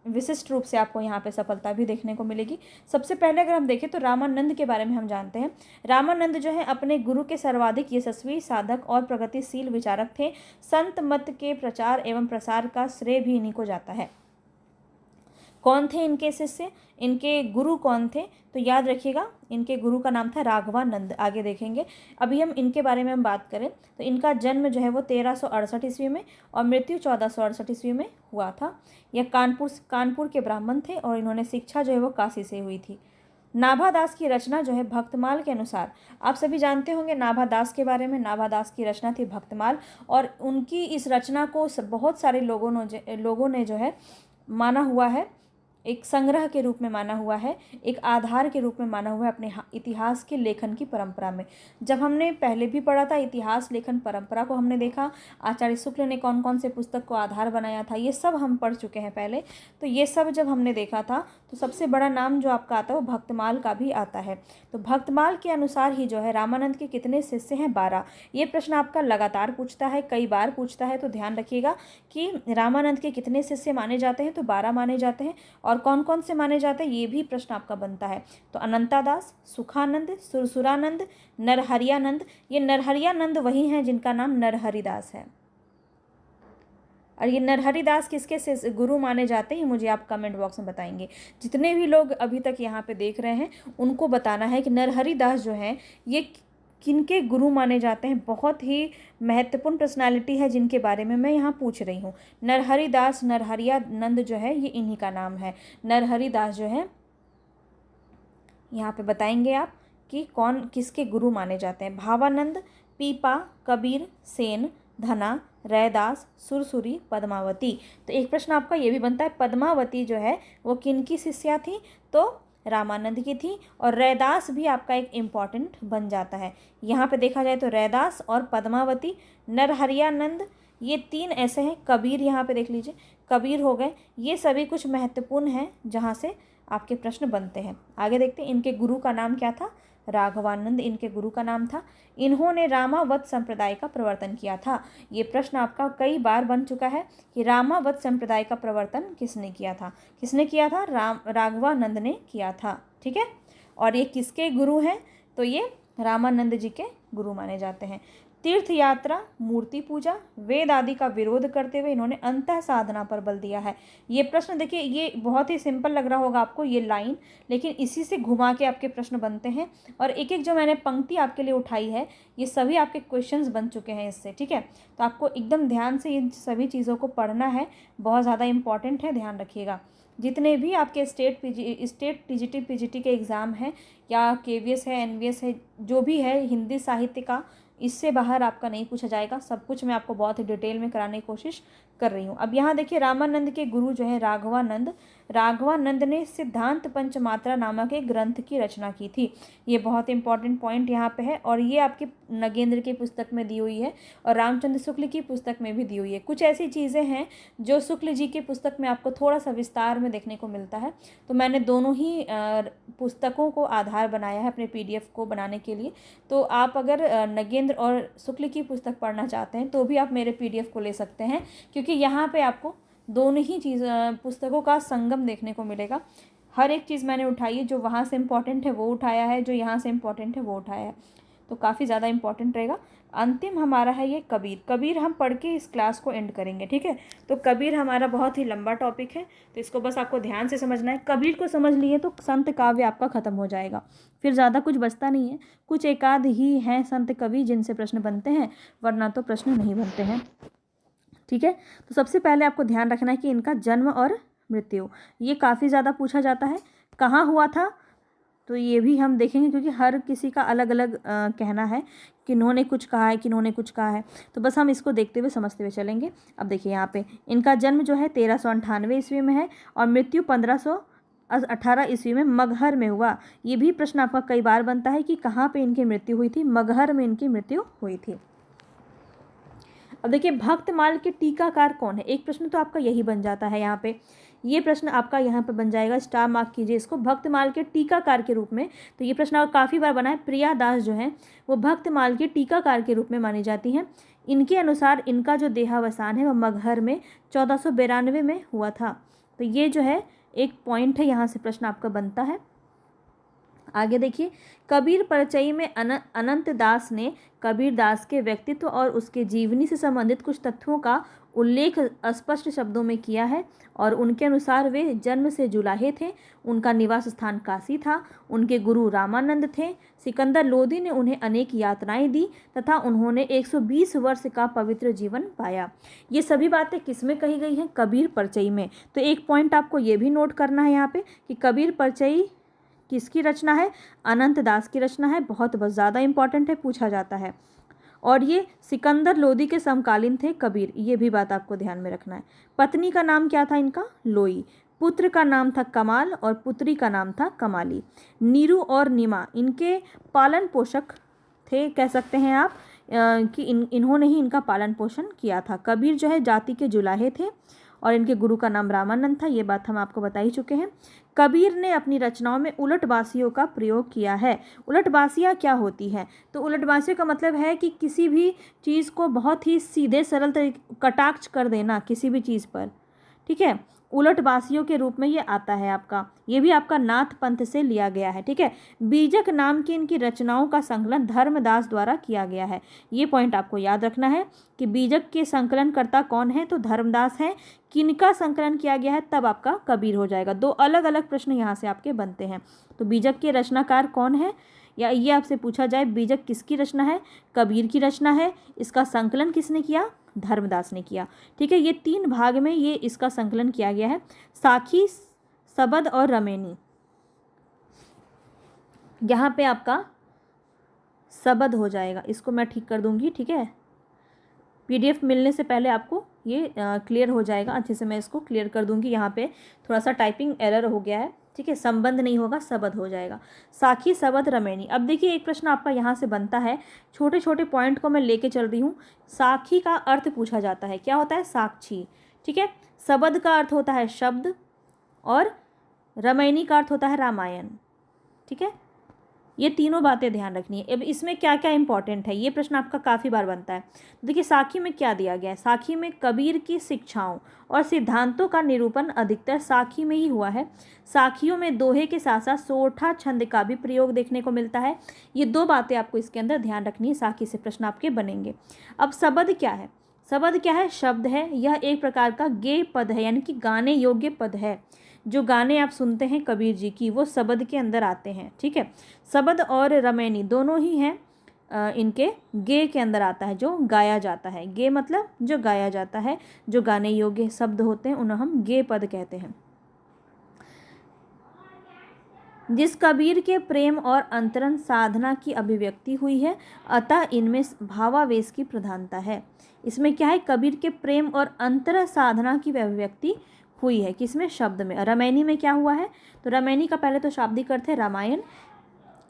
विशिष्ट रूप से आपको यहाँ पे सफलता भी देखने को मिलेगी। सबसे पहले अगर हम देखें तो रामानंद के बारे में हम जानते हैं। रामानंद जो है अपने गुरु के सर्वाधिक यशस्वी साधक और प्रगतिशील विचारक थे। संत मत के प्रचार एवं प्रसार का श्रेय भी इन्हीं को जाता है। कौन थे इनके शिष्य, इनके गुरु कौन थे, तो याद रखिएगा इनके गुरु का नाम था राघवानंद। आगे देखेंगे। अभी हम इनके बारे में हम बात करें तो इनका जन्म जो है वो 1368 ईस्वी में और मृत्यु 1468 ईस्वी में हुआ था। यह कानपुर के ब्राह्मण थे और इन्होंने शिक्षा जो है वो काशी से हुई थी। नाभादास की रचना जो है भक्तमाल के अनुसार, आप सभी जानते होंगे नाभादास के बारे में। नाभादास की रचना थी भक्तमाल, और उनकी इस रचना को बहुत सारे लोगों ने जो है माना हुआ है, एक संग्रह के रूप में माना हुआ है, एक आधार के रूप में माना हुआ है अपने इतिहास के लेखन की परंपरा में। जब हमने पहले भी पढ़ा था इतिहास लेखन परंपरा को, हमने देखा आचार्य शुक्ल ने कौन कौन से पुस्तक को आधार बनाया था, ये सब हम पढ़ चुके हैं पहले। तो ये सब जब हमने देखा था तो सबसे बड़ा नाम जो आपका आता है वो भक्तमाल का भी आता है। तो भक्तमाल के अनुसार ही जो है रामानंद के कितने शिष्य हैं, 12। ये प्रश्न आपका लगातार पूछता है, कई बार पूछता है, तो ध्यान रखिएगा कि रामानंद के कितने शिष्य माने जाते हैं, तो 12 माने जाते हैं। और कौन कौन से माने जाते हैं ये भी प्रश्न आपका बनता है। तो अनंतादास, सुखानंद, सुरसुरानंद, नरहरियानंद। ये नरहरियानंद वही हैं जिनका नाम नरहरिदास है। और ये नरहरिदास किसके से गुरु माने जाते हैं, मुझे आप कमेंट बॉक्स में बताएंगे। जितने भी लोग अभी तक यहाँ पे देख रहे हैं उनको बताना है कि नरहरिदास जो हैं ये किनके गुरु माने जाते हैं। बहुत ही महत्वपूर्ण पर्सनालिटी है जिनके बारे में मैं यहाँ पूछ रही हूँ। नरहरिदास, नरहरियानंद जो है ये इन्हीं का नाम है। नरहरिदास जो है यहाँ पे बताएंगे आप कि कौन किसके गुरु माने जाते हैं। भावानंद, पीपा, कबीर, सेन, धना, रैदास, सुरसुरी, पद्मावती। तो एक प्रश्न आपका ये भी बनता है, पद्मावती जो है वो किनकी शिष्या थी, तो रामानंद की थी। और रैदास भी आपका एक इम्पॉर्टेंट बन जाता है। यहाँ पे देखा जाए तो रैदास और पद्मावती, नरहरियानंद, ये 3 ऐसे हैं। कबीर यहाँ पे देख लीजिए, कबीर हो गए। ये सभी कुछ महत्वपूर्ण हैं जहाँ से आपके प्रश्न बनते हैं। आगे देखते हैं। इनके गुरु का नाम क्या था, राघवानंद इनके गुरु का नाम था। इन्होंने रामावत संप्रदाय का प्रवर्तन किया था। ये प्रश्न आपका कई बार बन चुका है कि रामावत संप्रदाय का प्रवर्तन किसने किया था। किसने किया था, राघवानंद ने किया था, ठीक है। और ये किसके गुरु हैं, तो ये रामानंद जी के गुरु माने जाते हैं। तीर्थ यात्रा, मूर्ति पूजा, वेद आदि का विरोध करते हुए इन्होंने अंतः साधना पर बल दिया है। ये प्रश्न देखिए, ये बहुत ही सिंपल लग रहा होगा आपको ये लाइन, लेकिन इसी से घुमा के आपके प्रश्न बनते हैं। और एक एक जो मैंने पंक्ति आपके लिए उठाई है, ये सभी आपके क्वेश्चंस बन चुके हैं इससे, ठीक है। तो आपको एकदम ध्यान से इन सभी चीज़ों को पढ़ना है, बहुत ज़्यादा इंपॉर्टेंट है, ध्यान रखिएगा। जितने भी आपके स्टेट टीजीटी पीजीटी के एग्ज़ाम हैं, या केवीएस है, एनवीएस है, जो भी है हिंदी साहित्य का, इससे बाहर आपका नहीं पूछा जाएगा। सब कुछ मैं आपको बहुत ही डिटेल में कराने की कोशिश कर रही हूँ। अब यहाँ देखिए, रामानंद के गुरु जो है राघवानंद ने सिद्धांत पंचमात्रा नामक एक ग्रंथ की रचना की थी। ये बहुत इंपॉर्टेंट पॉइंट यहाँ पे है, और ये आपकी नगेंद्र की पुस्तक में दी हुई है और रामचंद्र शुक्ल की पुस्तक में भी दी हुई है। कुछ ऐसी चीज़ें हैं जो शुक्ल जी की पुस्तक में आपको थोड़ा सा विस्तार में देखने को मिलता है, तो मैंने दोनों ही पुस्तकों को आधार बनाया है अपने PDF को बनाने के लिए। तो आप अगर नगेंद्र और शुक्ल की पुस्तक पढ़ना चाहते हैं तो भी आप मेरे PDF को ले सकते हैं, क्योंकि यहाँ पे आपको दोनों ही पुस्तकों का संगम देखने को मिलेगा। हर एक चीज़ मैंने उठाई है, जो वहाँ से इम्पॉर्टेंट है वो उठाया है, जो यहाँ से इम्पॉर्टेंट है वो उठाया है, तो काफ़ी ज़्यादा इम्पॉर्टेंट रहेगा। अंतिम हमारा है ये कबीर हम पढ़ के इस क्लास को एंड करेंगे, ठीक है। तो कबीर हमारा बहुत ही लंबा टॉपिक है, तो इसको बस आपको ध्यान से समझना है। कबीर को समझ लिए तो संत काव्य आपका ख़त्म हो जाएगा, फिर ज़्यादा कुछ बचता नहीं है। कुछ एकाध ही हैं संत कवि जिनसे प्रश्न बनते हैं, वरना तो प्रश्न नहीं बनते हैं, ठीक है। तो सबसे पहले आपको ध्यान रखना है कि इनका जन्म और मृत्यु, ये काफ़ी ज़्यादा पूछा जाता है। कहाँ हुआ था, तो ये भी हम देखेंगे, क्योंकि हर किसी का अलग अलग कहना है, किन्होंने कुछ कहा है, किन्होंने कुछ कहा है, तो बस हम इसको देखते हुए समझते हुए चलेंगे। अब देखिए यहाँ पे इनका जन्म जो है 1398 ईस्वी में है, और मृत्यु 1518 ईस्वी में मगहर में हुआ। ये भी प्रश्न आपका कई बार बनता है कि कहाँ पे इनकी मृत्यु हुई थी। मगहर में इनकी मृत्यु हुई थी। अब देखिए, भक्तमाल के टीकाकार कौन है, एक प्रश्न तो आपका यही बन जाता है यहाँ पे। ये प्रश्न आपका यहाँ पे बन जाएगा, स्टार मार्क कीजिए इसको, भक्तमाल के टीकाकार के रूप में। तो ये प्रश्न आपका काफ़ी बार बना है। प्रिया दास जो है वो भक्तमाल के टीकाकार के रूप में मानी जाती हैं। इनके अनुसार इनका जो देहावसान है वह मगहर में 1492 में हुआ था। तो ये जो है एक पॉइंट है, यहाँ से प्रश्न आपका बनता है। आगे देखिए, कबीर परिचय में अनंत दास ने कबीर दास के व्यक्तित्व और उसके जीवनी से संबंधित कुछ तथ्यों का उल्लेख स्पष्ट शब्दों में किया है, और उनके अनुसार वे जन्म से जुलाहे थे, उनका निवास स्थान काशी था, उनके गुरु रामानंद थे, सिकंदर लोदी ने उन्हें अनेक यातनाएं दी तथा उन्होंने 120 वर्ष का पवित्र जीवन पाया। ये सभी बातें किस में कही गई हैं, कबीर परिचय में। तो एक पॉइंट आपको ये भी नोट करना है यहाँ पे कि कबीर परिचय किसकी रचना है, अनंत दास की रचना है, बहुत ज़्यादा इंपॉर्टेंट है, पूछा जाता है। और ये सिकंदर लोदी के समकालीन थे कबीर, ये भी बात आपको ध्यान में रखना है। पत्नी का नाम क्या था इनका, लोई, पुत्र का नाम था कमाल और पुत्री का नाम था कमाली। नीरू और नीमा इनके पालन पोषक थे, कह सकते हैं आप कि इन्होंने ही इनका पालन पोषण किया था। कबीर जो है जाति के जुलाहे थे, और इनके गुरु का नाम रामानंद था, ये बात हम आपको बता ही चुके हैं। कबीर ने अपनी रचनाओं में उलटबासियों का प्रयोग किया है। उलटबासियाँ क्या होती हैं, तो उलटबासियों का मतलब है कि किसी भी चीज़ को बहुत ही सीधे सरल कटाक्ष कर देना किसी भी चीज़ पर, ठीक है, उलटबासियों के रूप में ये आता है आपका। ये भी आपका नाथ पंथ से लिया गया है, ठीक है। बीजक नाम की इनकी रचनाओं का संकलन धर्मदास द्वारा किया गया है। ये पॉइंट आपको याद रखना है कि बीजक के संकलनकर्ता कौन है, तो धर्मदास हैं। किनका संकलन किया गया है, तब आपका कबीर हो जाएगा। दो अलग अलग प्रश्न यहाँ से आपके बनते हैं। तो बीजक के रचनाकार कौन है, या ये आपसे पूछा जाए बीजक किसकी रचना है, कबीर की रचना है। इसका संकलन किसने किया, धर्मदास ने किया, ठीक है। ये 3 भाग में ये इसका संकलन किया गया है, साखी, सबद और रमेनी। यहाँ पे आपका सबद हो जाएगा, इसको मैं ठीक कर दूंगी, ठीक है। PDF मिलने से पहले आपको ये क्लियर हो जाएगा, अच्छे से मैं इसको क्लियर कर दूंगी। यहाँ पे थोड़ा सा टाइपिंग एरर हो गया है, ठीक है, संबंध नहीं होगा, सबद हो जाएगा। साखी, सबद, रमेनी। अब देखिए, एक प्रश्न आपका यहाँ से बनता है, छोटे छोटे पॉइंट को मैं लेके चल रही हूँ। साखी का अर्थ पूछा जाता है, क्या होता है, साक्षी, ठीक है। सबद का अर्थ होता है शब्द, और रमैनी का अर्थ होता है रामायण, ठीक है। ये तीनों बातें ध्यान रखनी है। अब इसमें क्या क्या इंपॉर्टेंट है, ये प्रश्न आपका काफ़ी बार बनता है। देखिए साखी में क्या दिया गया है, साखी में कबीर की शिक्षाओं और सिद्धांतों का निरूपण अधिकतर साखी में ही हुआ है। साखियों में दोहे के साथ साथ सोठा छंद का भी प्रयोग देखने को मिलता है। ये दो बातें आपको इसके अंदर ध्यान रखनी है, साखी से प्रश्न आपके बनेंगे। अब शब्द क्या है, शब्द क्या है, शब्द है, यह एक प्रकार का गेय पद है, यानी कि गाने योग्य पद है। जो गाने आप सुनते हैं कबीर जी की वो शब्द के अंदर आते हैं, ठीक है। शब्द और रमैनी दोनों ही हैं, इनके गेय के अंदर आता है, जो गाया जाता है। गेय मतलब जो गाया जाता है, जो गाने योग्य शब्द होते हैं उन्हें हम गेय पद कहते हैं। जिस कबीर के प्रेम और अंतरंग साधना की अभिव्यक्ति हुई है, अतः इनमें भावावेश की प्रधानता है। इसमें क्या है, कबीर के प्रेम और अंतर साधना की अभिव्यक्ति हुई है, किसमें, शब्द में। रमैनी में क्या हुआ है, तो रमैनी का पहले तो शाब्दिक अर्थ है रामायण।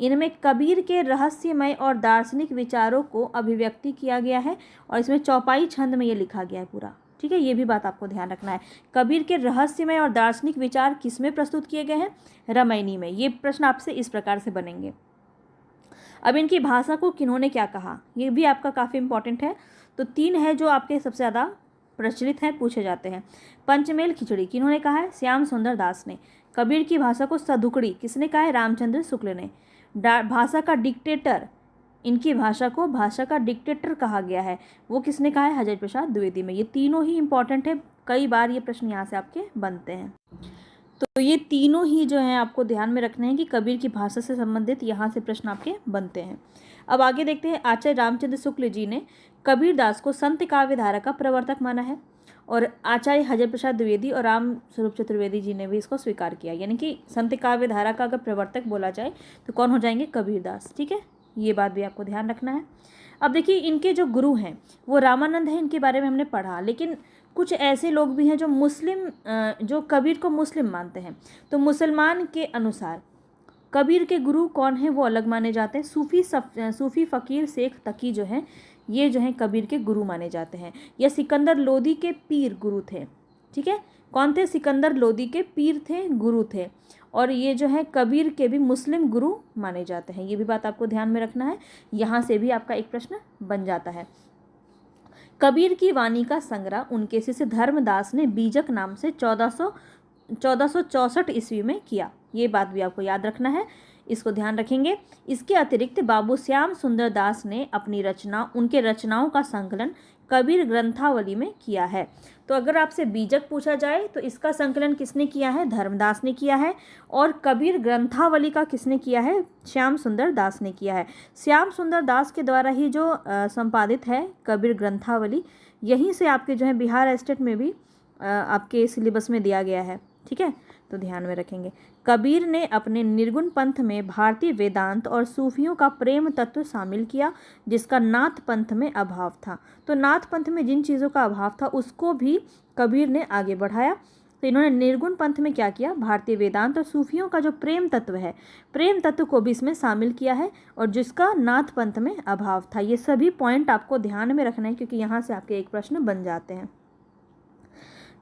इनमें कबीर के रहस्यमय और दार्शनिक विचारों को अभिव्यक्ति किया गया है, और इसमें चौपाई छंद में ये लिखा गया है पूरा, ठीक है। ये भी बात आपको ध्यान रखना है। कबीर के रहस्यमय और दार्शनिक विचार किसमें प्रस्तुत किए गए हैं, रमैनी में। ये प्रश्न आपसे इस प्रकार से बनेंगे। अब इनकी भाषा को किन्होंने क्या कहा, ये भी आपका काफ़ी इंपॉर्टेंट है। तो तीन है जो आपके सबसे ज़्यादा प्रचलित हैं, पूछे जाते हैं। पंचमेल खिचड़ी किन्होंने कहा है, श्याम सुंदर दास ने। कबीर की भाषा को सदुकड़ी किसने कहा है, रामचंद्र शुक्ल ने। भाषा का डिक्टेटर, इनकी भाषा को भाषा का डिक्टेटर कहा गया है, वो किसने कहा है, हज़रत प्रसाद द्विवेदी में। ये तीनों ही इंपॉर्टेंट है, कई बार ये प्रश्न यहाँ से आपके बनते हैं। तो ये तीनों ही जो हैं आपको ध्यान में रखने हैं कि कबीर की भाषा से संबंधित यहाँ से प्रश्न आपके बनते हैं। अब आगे देखते हैं, आचार्य रामचंद्र शुक्ल जी ने कबीर दास को संत काव्य धारा का प्रवर्तक माना है, और आचार्य हज़रत प्रसाद द्विवेदी और राम स्वरूप चतुर्वेदी जी ने भी इसको स्वीकार किया। यानी कि संत काव्य धारा का अगर प्रवर्तक बोला जाए तो कौन हो जाएंगे, कबीर दास, ठीक है। ये बात भी आपको ध्यान रखना है। अब देखिए इनके जो गुरु हैं वो रामानंद हैं, इनके बारे में हमने पढ़ा। लेकिन कुछ ऐसे लोग भी हैं जो मुस्लिम, जो कबीर को मुस्लिम मानते हैं। तो मुसलमान के अनुसार कबीर के गुरु कौन हैं, वो अलग माने जाते हैं। सूफ़ी फ़कीर शेख तकी जो हैं, ये जो हैं कबीर के गुरु माने जाते हैं। यह सिकंदर लोदी के पीर गुरु थे, ठीक है। कौन थे, सिकंदर लोदी के पीर थे, गुरु थे। और ये जो है कबीर के भी मुस्लिम गुरु माने जाते हैं। ये भी बात आपको ध्यान में रखना है, यहाँ से भी आपका एक प्रश्न बन जाता है। कबीर की वाणी का संग्रह उनके शिष्य धर्मदास ने बीजक नाम से 1464 ईस्वी में किया। ये बात भी आपको याद रखना है, इसको ध्यान रखेंगे। इसके अतिरिक्त बाबू श्याम सुंदर दास ने अपनी उनके रचनाओं का संकलन कबीर ग्रंथावली में किया है। तो अगर आपसे बीजक पूछा जाए तो इसका संकलन किसने किया है, धर्मदास ने किया है। और कबीर ग्रंथावली का किसने किया है, श्याम सुंदर दास ने किया है। श्याम सुंदर दास के द्वारा ही जो संपादित है कबीर ग्रंथावली, यहीं से आपके जो है बिहार स्टेट में भी आपके सिलेबस में दिया गया है, ठीक है। तो ध्यान में रखेंगे। कबीर ने अपने निर्गुण पंथ में भारतीय वेदांत और सूफियों का प्रेम तत्व शामिल किया, जिसका नाथ पंथ में अभाव था। तो नाथ पंथ में जिन चीज़ों का अभाव था उसको भी कबीर ने आगे बढ़ाया। तो इन्होंने निर्गुण पंथ में क्या किया, भारतीय वेदांत और सूफियों का जो प्रेम तत्व है, प्रेम तत्व को भी इसमें शामिल किया है, और जिसका नाथ पंथ में अभाव था। ये सभी पॉइंट आपको ध्यान में रखना है, क्योंकि यहाँ से आपके एक प्रश्न बन जाते हैं।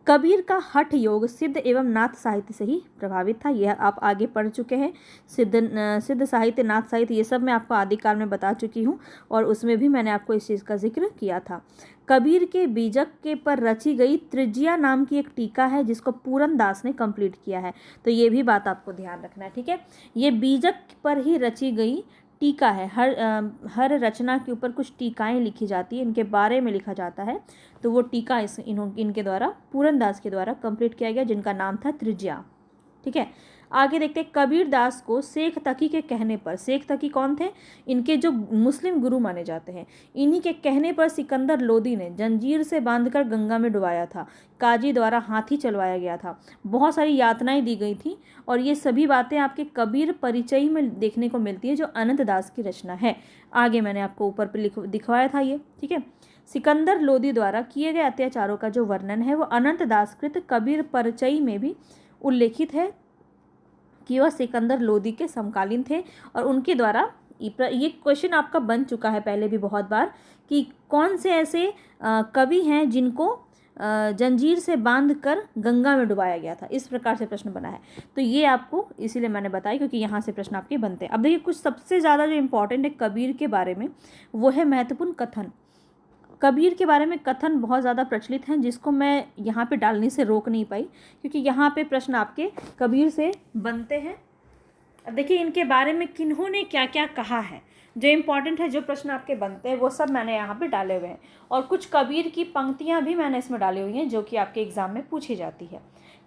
कबीर का हठ योग सिद्ध एवं नाथ साहित्य से ही प्रभावित था। यह आप आगे पढ़ चुके हैं। सिद्ध साहित्य, नाथ साहित्य, ये सब मैं आपको आदिकाल में बता चुकी हूँ, और उसमें भी मैंने आपको इस चीज़ का जिक्र किया था। कबीर के बीजक के पर रची गई त्रिज्या नाम की एक टीका है, जिसको पूरन दास ने कंप्लीट किया है। तो ये भी बात आपको ध्यान रखना है, ठीक है। ये बीजक पर ही रची गई टीका है। हर रचना के ऊपर कुछ टीकाएं लिखी जाती है, इनके बारे में लिखा जाता है। तो वो टीका इनके द्वारा, पूरन दास के द्वारा कंप्लीट किया गया, जिनका नाम था त्रिज्या, ठीक है। आगे देखते हैं, कबीर दास को शेख तकी के कहने पर, शेख तकी कौन थे, इनके जो मुस्लिम गुरु माने जाते हैं, इन्हीं के कहने पर सिकंदर लोदी ने जंजीर से बांधकर गंगा में डुबाया था। काजी द्वारा हाथी चलवाया गया था। बहुत सारी यातनाएं दी गई थी, और ये सभी बातें आपके कबीर परिचय में देखने को मिलती है, जो अनंत दास की रचना है। आगे मैंने आपको ऊपर पर दिखवाया था ये, ठीक है। सिकंदर लोदी द्वारा किए गए अत्याचारों का जो वर्णन है वो अनंत दासकृत कबीर परिचय में भी उल्लेखित है कि वह सिकंदर लोदी के समकालीन थे, और उनके द्वारा ये क्वेश्चन आपका बन चुका है पहले भी बहुत बार, कि कौन से ऐसे कवि हैं जिनको जंजीर से बांध कर गंगा में डुबाया गया था। इस प्रकार से प्रश्न बना है। तो ये आपको इसीलिए मैंने बताया क्योंकि यहाँ से प्रश्न आपके बनते हैं। अब देखिए कुछ सबसे ज़्यादा जो इम्पोर्टेंट है कबीर के बारे में, वो है महत्वपूर्ण कथन। कबीर के बारे में कथन बहुत ज़्यादा प्रचलित हैं जिसको मैं यहाँ पे डालने से रोक नहीं पाई क्योंकि यहाँ पे प्रश्न आपके कबीर से बनते हैं। अब देखिए इनके बारे में किन्होंने क्या क्या कहा है, जो इम्पोर्टेंट है, जो प्रश्न आपके बनते हैं वो सब मैंने यहाँ पे डाले हुए हैं। और कुछ कबीर की पंक्तियाँ भी मैंने इसमें डाली हुई हैं जो कि आपके एग्ज़ाम में पूछी जाती है।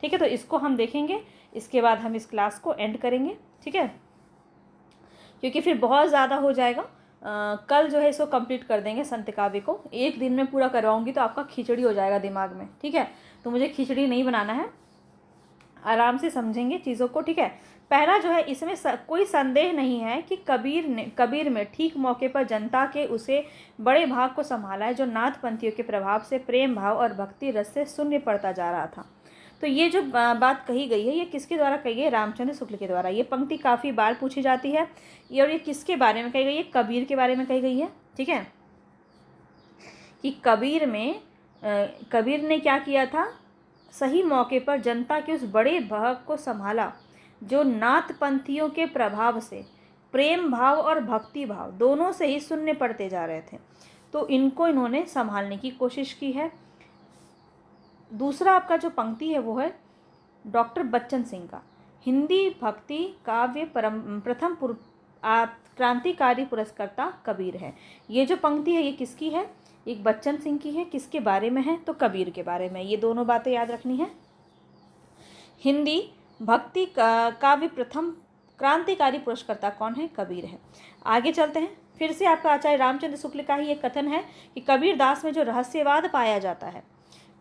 ठीक है, तो इसको हम देखेंगे, इसके बाद हम इस क्लास को एंड करेंगे। ठीक है, क्योंकि फिर बहुत ज़्यादा हो जाएगा। कल जो है इसको कंप्लीट कर देंगे संत काव्य को। एक दिन में पूरा करवाऊंगी तो आपका खिचड़ी हो जाएगा दिमाग में। ठीक है, तो मुझे खिचड़ी नहीं बनाना है, आराम से समझेंगे चीज़ों को। ठीक है, पहला जो है इसमें कोई संदेह नहीं है कि कबीर में ठीक मौके पर जनता के उसे बड़े भाग को संभाला है जो नाथपंथियों के प्रभाव से प्रेम भाव और भक्ति रस से शून्य पड़ता जा रहा था। तो ये जो बात कही गई है ये किसके द्वारा कही है? रामचंद्र शुक्ल के द्वारा। ये पंक्ति काफ़ी बार पूछी जाती है। और ये किसके बारे में कही गई है? कबीर के बारे में कही गई है। ठीक है, कि कबीर ने क्या किया था? सही मौके पर जनता के उस बड़े भाग को संभाला जो नाथपंथियों के प्रभाव से प्रेम भाव और भक्ति भाव दोनों से ही शून्य पड़ते जा रहे थे। तो इनको इन्होंने संभालने की कोशिश की है। दूसरा आपका जो पंक्ति है वो है डॉक्टर बच्चन सिंह का, हिंदी भक्ति काव्य प्रथम क्रांतिकारी पुरस्कर्ता कबीर है। ये जो पंक्ति है ये किसकी है? एक बच्चन सिंह की है। किसके बारे में है? तो कबीर के बारे में। ये दोनों बातें याद रखनी है। हिंदी भक्ति काव्य प्रथम क्रांतिकारी पुरस्कर्ता कौन है? कबीर है। आगे चलते हैं। फिर से आपका आचार्य रामचंद्र शुक्ल का ही एक कथन है कि कबीर दास में जो रहस्यवाद पाया जाता है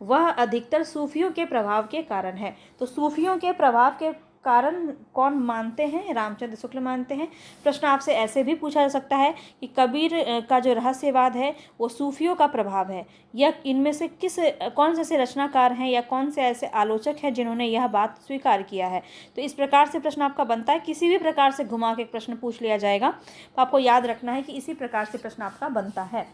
वह अधिकतर सूफियों के प्रभाव के कारण है। तो सूफियों के प्रभाव के कारण कौन मानते हैं? रामचंद्र शुक्ल मानते हैं। प्रश्न आपसे ऐसे भी पूछा जा सकता है कि कबीर का जो रहस्यवाद है वो सूफियों का प्रभाव है या इनमें से कौन से ऐसे रचनाकार हैं या कौन से ऐसे आलोचक हैं जिन्होंने यह बात स्वीकार किया है। तो इस प्रकार से प्रश्न आपका बनता है। किसी भी प्रकार से घुमा के प्रश्न पूछ लिया जाएगा तो आपको याद रखना है कि इसी प्रकार से प्रश्न आपका बनता है।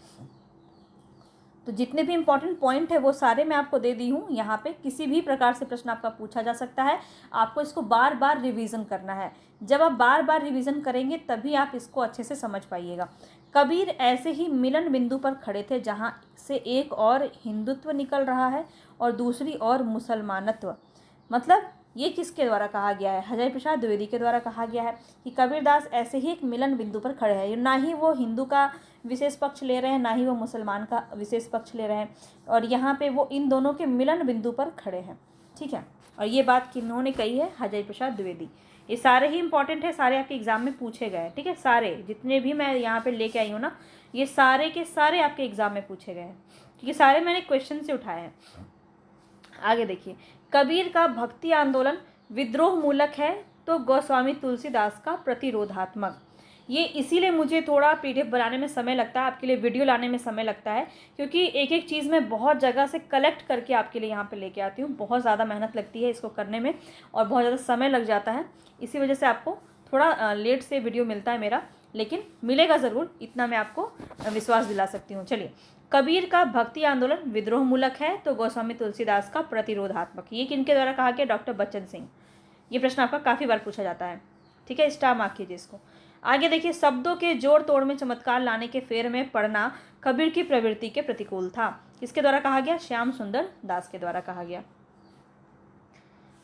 तो जितने भी इंपॉर्टेंट पॉइंट है वो सारे मैं आपको दे दी हूँ। यहाँ पे किसी भी प्रकार से प्रश्न आपका पूछा जा सकता है। आपको इसको बार बार रिवीजन करना है। जब आप बार बार रिवीजन करेंगे तभी आप इसको अच्छे से समझ पाइएगा। कबीर ऐसे ही मिलन बिंदु पर खड़े थे जहाँ से एक और हिंदुत्व निकल रहा है और दूसरी और मुसलमानत्व। मतलब ये किसके द्वारा कहा गया है? हजारी प्रसाद द्विवेदी के द्वारा कहा गया है कि कबीरदास ऐसे ही एक मिलन बिंदु पर खड़े हैं। ना ही वो हिंदू का विशेष पक्ष ले रहे हैं, ना ही वो मुसलमान का विशेष पक्ष ले रहे हैं, और यहाँ पे वो इन दोनों के मिलन बिंदु पर खड़े हैं। ठीक है, और ये बात किन्होंने कही है? हजारी प्रसाद द्विवेदी। ये सारे ही इंपॉर्टेंट है, सारे आपके एग्जाम में पूछे गए हैं। ठीक है, सारे जितने भी मैं यहाँ पे लेके आई हूँ ना, ये सारे के सारे आपके एग्जाम में पूछे गए हैं क्योंकि सारे मैंने क्वेश्चन से उठाए हैं। आगे देखिए, कबीर का भक्ति आंदोलन विद्रोह मूलक है तो गोस्वामी तुलसीदास का प्रतिरोधात्मक। ये इसीलिए मुझे थोड़ा पीडीएफ बनाने में समय लगता है, आपके लिए वीडियो लाने में समय लगता है, क्योंकि एक एक चीज़ मैं बहुत जगह से कलेक्ट करके आपके लिए यहाँ पे लेके आती हूँ। बहुत ज़्यादा मेहनत लगती है इसको करने में और बहुत ज़्यादा समय लग जाता है। इसी वजह से आपको थोड़ा लेट से वीडियो मिलता है मेरा, लेकिन मिलेगा ज़रूर, इतना मैं आपको विश्वास दिला सकती हूँ। चलिए, कबीर का भक्ति आंदोलन विद्रोह मूलक है तो गोस्वामी तुलसीदास का प्रतिरोधात्मक। ये किनके द्वारा कहा गया? डॉक्टर बच्चन सिंह। ये प्रश्न आपका काफ़ी बार पूछा जाता है। ठीक है, स्टार मार्क कीजिए इसको। आगे देखिए, शब्दों के जोड़ तोड़ में चमत्कार लाने के फेर में पड़ना कबीर की प्रवृत्ति के प्रतिकूल था। किसके द्वारा कहा गया? श्याम सुंदर दास के द्वारा कहा गया।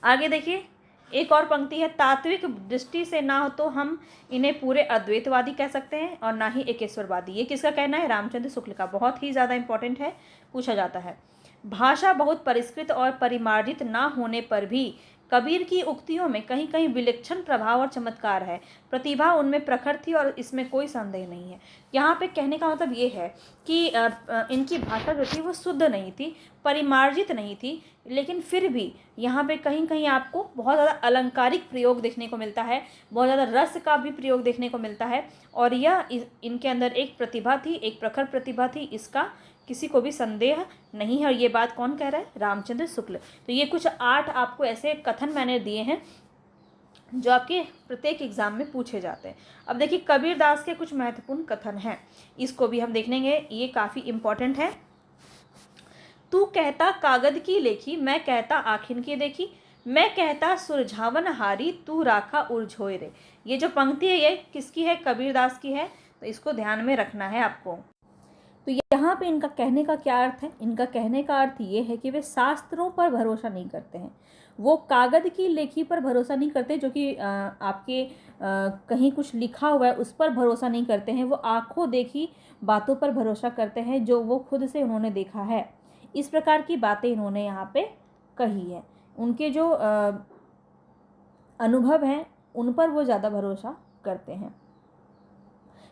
आगे देखिए, एक और पंक्ति है, तात्विक दृष्टि से ना हो तो हम इन्हें पूरे अद्वैतवादी कह सकते हैं और ना ही एकेश्वरवादी। ये किसका कहना है? रामचंद्र शुक्ल का। बहुत ही ज़्यादा इंपॉर्टेंट है, पूछा जाता है। भाषा बहुत परिष्कृत और परिमार्जित ना होने पर भी कबीर की उक्तियों में कहीं कहीं विलक्षण प्रभाव और चमत्कार है। प्रतिभा उनमें प्रखर थी और इसमें कोई संदेह नहीं है। यहाँ पे कहने का मतलब ये है कि इनकी भाषा जो थी वो शुद्ध नहीं थी, परिमार्जित नहीं थी, लेकिन फिर भी यहाँ पे कहीं कहीं आपको बहुत ज़्यादा अलंकारिक प्रयोग देखने को मिलता है, बहुत ज़्यादा रस का भी प्रयोग देखने को मिलता है। और यह इनके अंदर एक प्रतिभा थी, एक प्रखर प्रतिभा थी, इसका किसी को भी संदेह नहीं है। और ये बात कौन कह रहा है? रामचंद्र शुक्ल। तो ये कुछ 8 आपको ऐसे कथन मैंने दिए हैं जो आपके प्रत्येक एग्जाम में पूछे जाते हैं। अब देखिए, कबीरदास के कुछ महत्वपूर्ण कथन हैं, इसको भी हम देख लेंगे, ये काफ़ी इम्पोर्टेंट है। तू कहता कागद की लेखी, मैं कहता आखिन की देखी, मैं कहता सुरझावन हारी, तू राखा उलझोए रे। ये जो पंक्ति है ये किसकी है? कबीरदास की है। तो इसको ध्यान में रखना है आपको। तो यहाँ पे इनका कहने का क्या अर्थ है? इनका कहने का अर्थ ये है कि वे शास्त्रों पर भरोसा नहीं करते हैं, वो कागज की लेखी पर भरोसा नहीं करते, जो कि आपके कहीं कुछ लिखा हुआ है उस पर भरोसा नहीं करते हैं। वो आंखों देखी बातों पर भरोसा करते हैं जो वो खुद से उन्होंने देखा है। इस प्रकार की बातें इन्होंने यहाँ पे कही है। उनके जो अनुभव हैं उन पर वो ज़्यादा भरोसा करते हैं।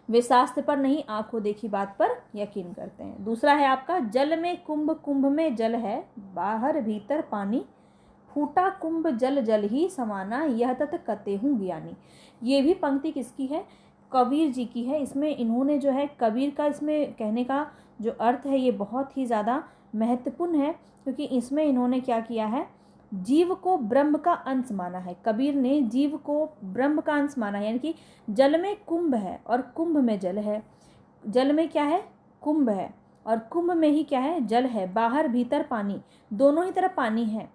वे शास्त्र पर नहीं, आंखों देखी बात पर यकीन करते हैं। दूसरा है आपका, जल में कुंभ, कुंभ में जल है, बाहर भीतर पानी, फूटा कुंभ जल जल ही समाना, यह तत कते हूँ ज्ञानी। ये भी पंक्ति किसकी है? कबीर जी की है। इसमें इन्होंने जो है कबीर का इसमें कहने का जो अर्थ है ये बहुत ही ज़्यादा महत्वपूर्ण है, क्योंकि इसमें इन्होंने क्या किया है? जीव को ब्रह्म का अंश माना है। कबीर ने जीव को ब्रह्म का अंश माना है, यानी कि जल में कुंभ है और कुंभ में जल है। जल में क्या है? कुंभ है, और कुंभ में ही क्या है? जल है। बाहर भीतर पानी, दोनों ही तरफ पानी है।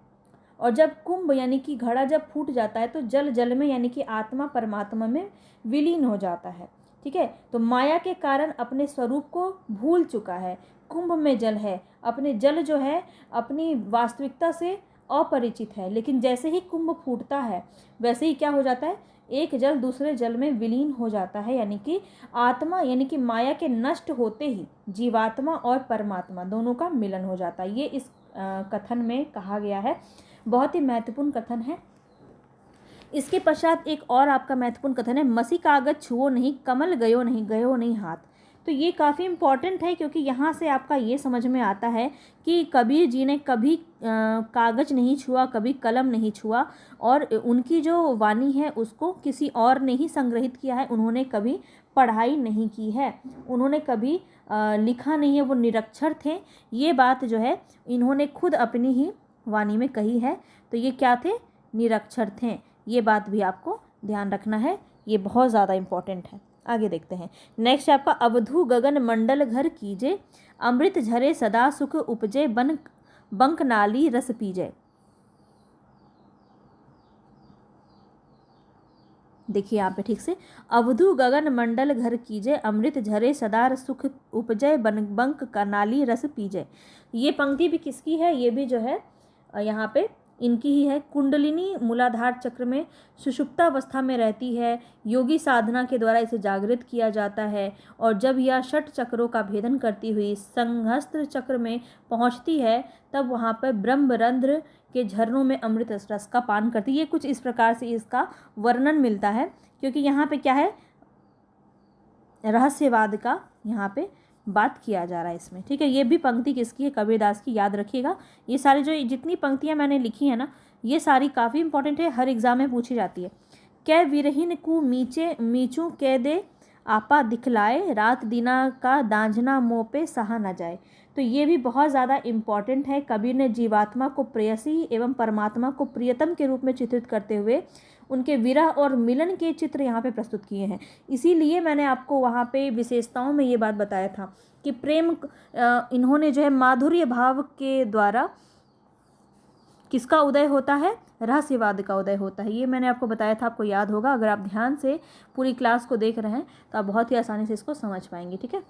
और जब कुंभ यानी कि घड़ा जब फूट जाता है तो जल जल में यानी कि आत्मा परमात्मा में विलीन हो जाता है। ठीक है, तो माया के कारण अपने स्वरूप को भूल चुका है। कुंभ में जल है, अपने जल जो है अपनी वास्तविकता से अपरिचित है। लेकिन जैसे ही कुंभ फूटता है वैसे ही क्या हो जाता है? एक जल दूसरे जल में विलीन हो जाता है, यानी कि आत्मा यानी कि माया के नष्ट होते ही जीवात्मा और परमात्मा दोनों का मिलन हो जाता है। ये इस कथन में कहा गया है। बहुत ही महत्वपूर्ण कथन है। इसके पश्चात एक और आपका महत्वपूर्ण कथन है, मसी कागज छुओ नहीं, कमल गयो नहीं हाथ। तो ये काफ़ी इम्पॉर्टेंट है, क्योंकि यहाँ से आपका ये समझ में आता है कि कबीर जी ने कभी कागज़ नहीं छुआ, कभी कलम नहीं छुआ, और उनकी जो वाणी है उसको किसी और ने ही संग्रहित किया है। उन्होंने कभी पढ़ाई नहीं की है, उन्होंने कभी लिखा नहीं है, वो निरक्षर थे। ये बात जो है इन्होंने खुद अपनी ही वाणी में कही है। तो ये क्या थे? निरक्षर थे। ये बात भी आपको ध्यान रखना है, ये बहुत ज़्यादा इम्पॉर्टेंट है। आगे देखते हैं। नेक्स्ट है आपका, अवधू गगन मंडल घर कीजे, अमृत झरे सदा सुख उपजे, बंक नाली रस पीजे। देखिए यहाँ पे ठीक से, अवधू गगन मंडल घर कीजे, अमृत झरे सदा सुख उपजय, बंक नाली रस पीजे। ये पंक्ति भी किसकी है? ये भी जो है यहाँ पे इनकी ही है। कुंडलिनी मूलाधार चक्र में सुषुप्तावस्था में रहती है, योगी साधना के द्वारा इसे जागृत किया जाता है, और जब यह षट चक्रों का भेदन करती हुई संहस्त्र चक्र में पहुंचती है तब वहां पर ब्रह्मरंध्र के झरनों में अमृत रस का पान करती है। ये कुछ इस प्रकार से इसका वर्णन मिलता है, क्योंकि यहाँ पे क्या है? रहस्यवाद का यहाँ पे बात किया जा रहा है इसमें। ठीक है, ये भी पंक्ति किसकी है? कबीरदास की। याद रखिएगा, ये सारी जो जितनी पंक्तियां मैंने लिखी है ना, ये सारी काफ़ी इंपॉर्टेंट है, हर एग्जाम में पूछी जाती है। कै विरहीन कु मीचे मीचू कै दे आपा दिखलाए, रात दिना का दांझना मोह पे सहा न जाए। तो ये भी बहुत ज़्यादा इम्पॉर्टेंट है। कबीर ने जीवात्मा को प्रेयसी एवं परमात्मा को प्रियतम के रूप में चित्रित करते हुए उनके विरह और मिलन के चित्र यहाँ पे प्रस्तुत किए हैं। इसीलिए मैंने आपको वहाँ पे विशेषताओं में ये बात बताया था कि प्रेम इन्होंने जो है माधुर्य भाव के द्वारा किसका उदय होता है? रहस्यवाद का उदय होता है। ये मैंने आपको बताया था, आपको याद होगा। अगर आप ध्यान से पूरी क्लास को देख रहे हैं तो आप बहुत ही आसानी से इसको समझ पाएंगे। ठीक है,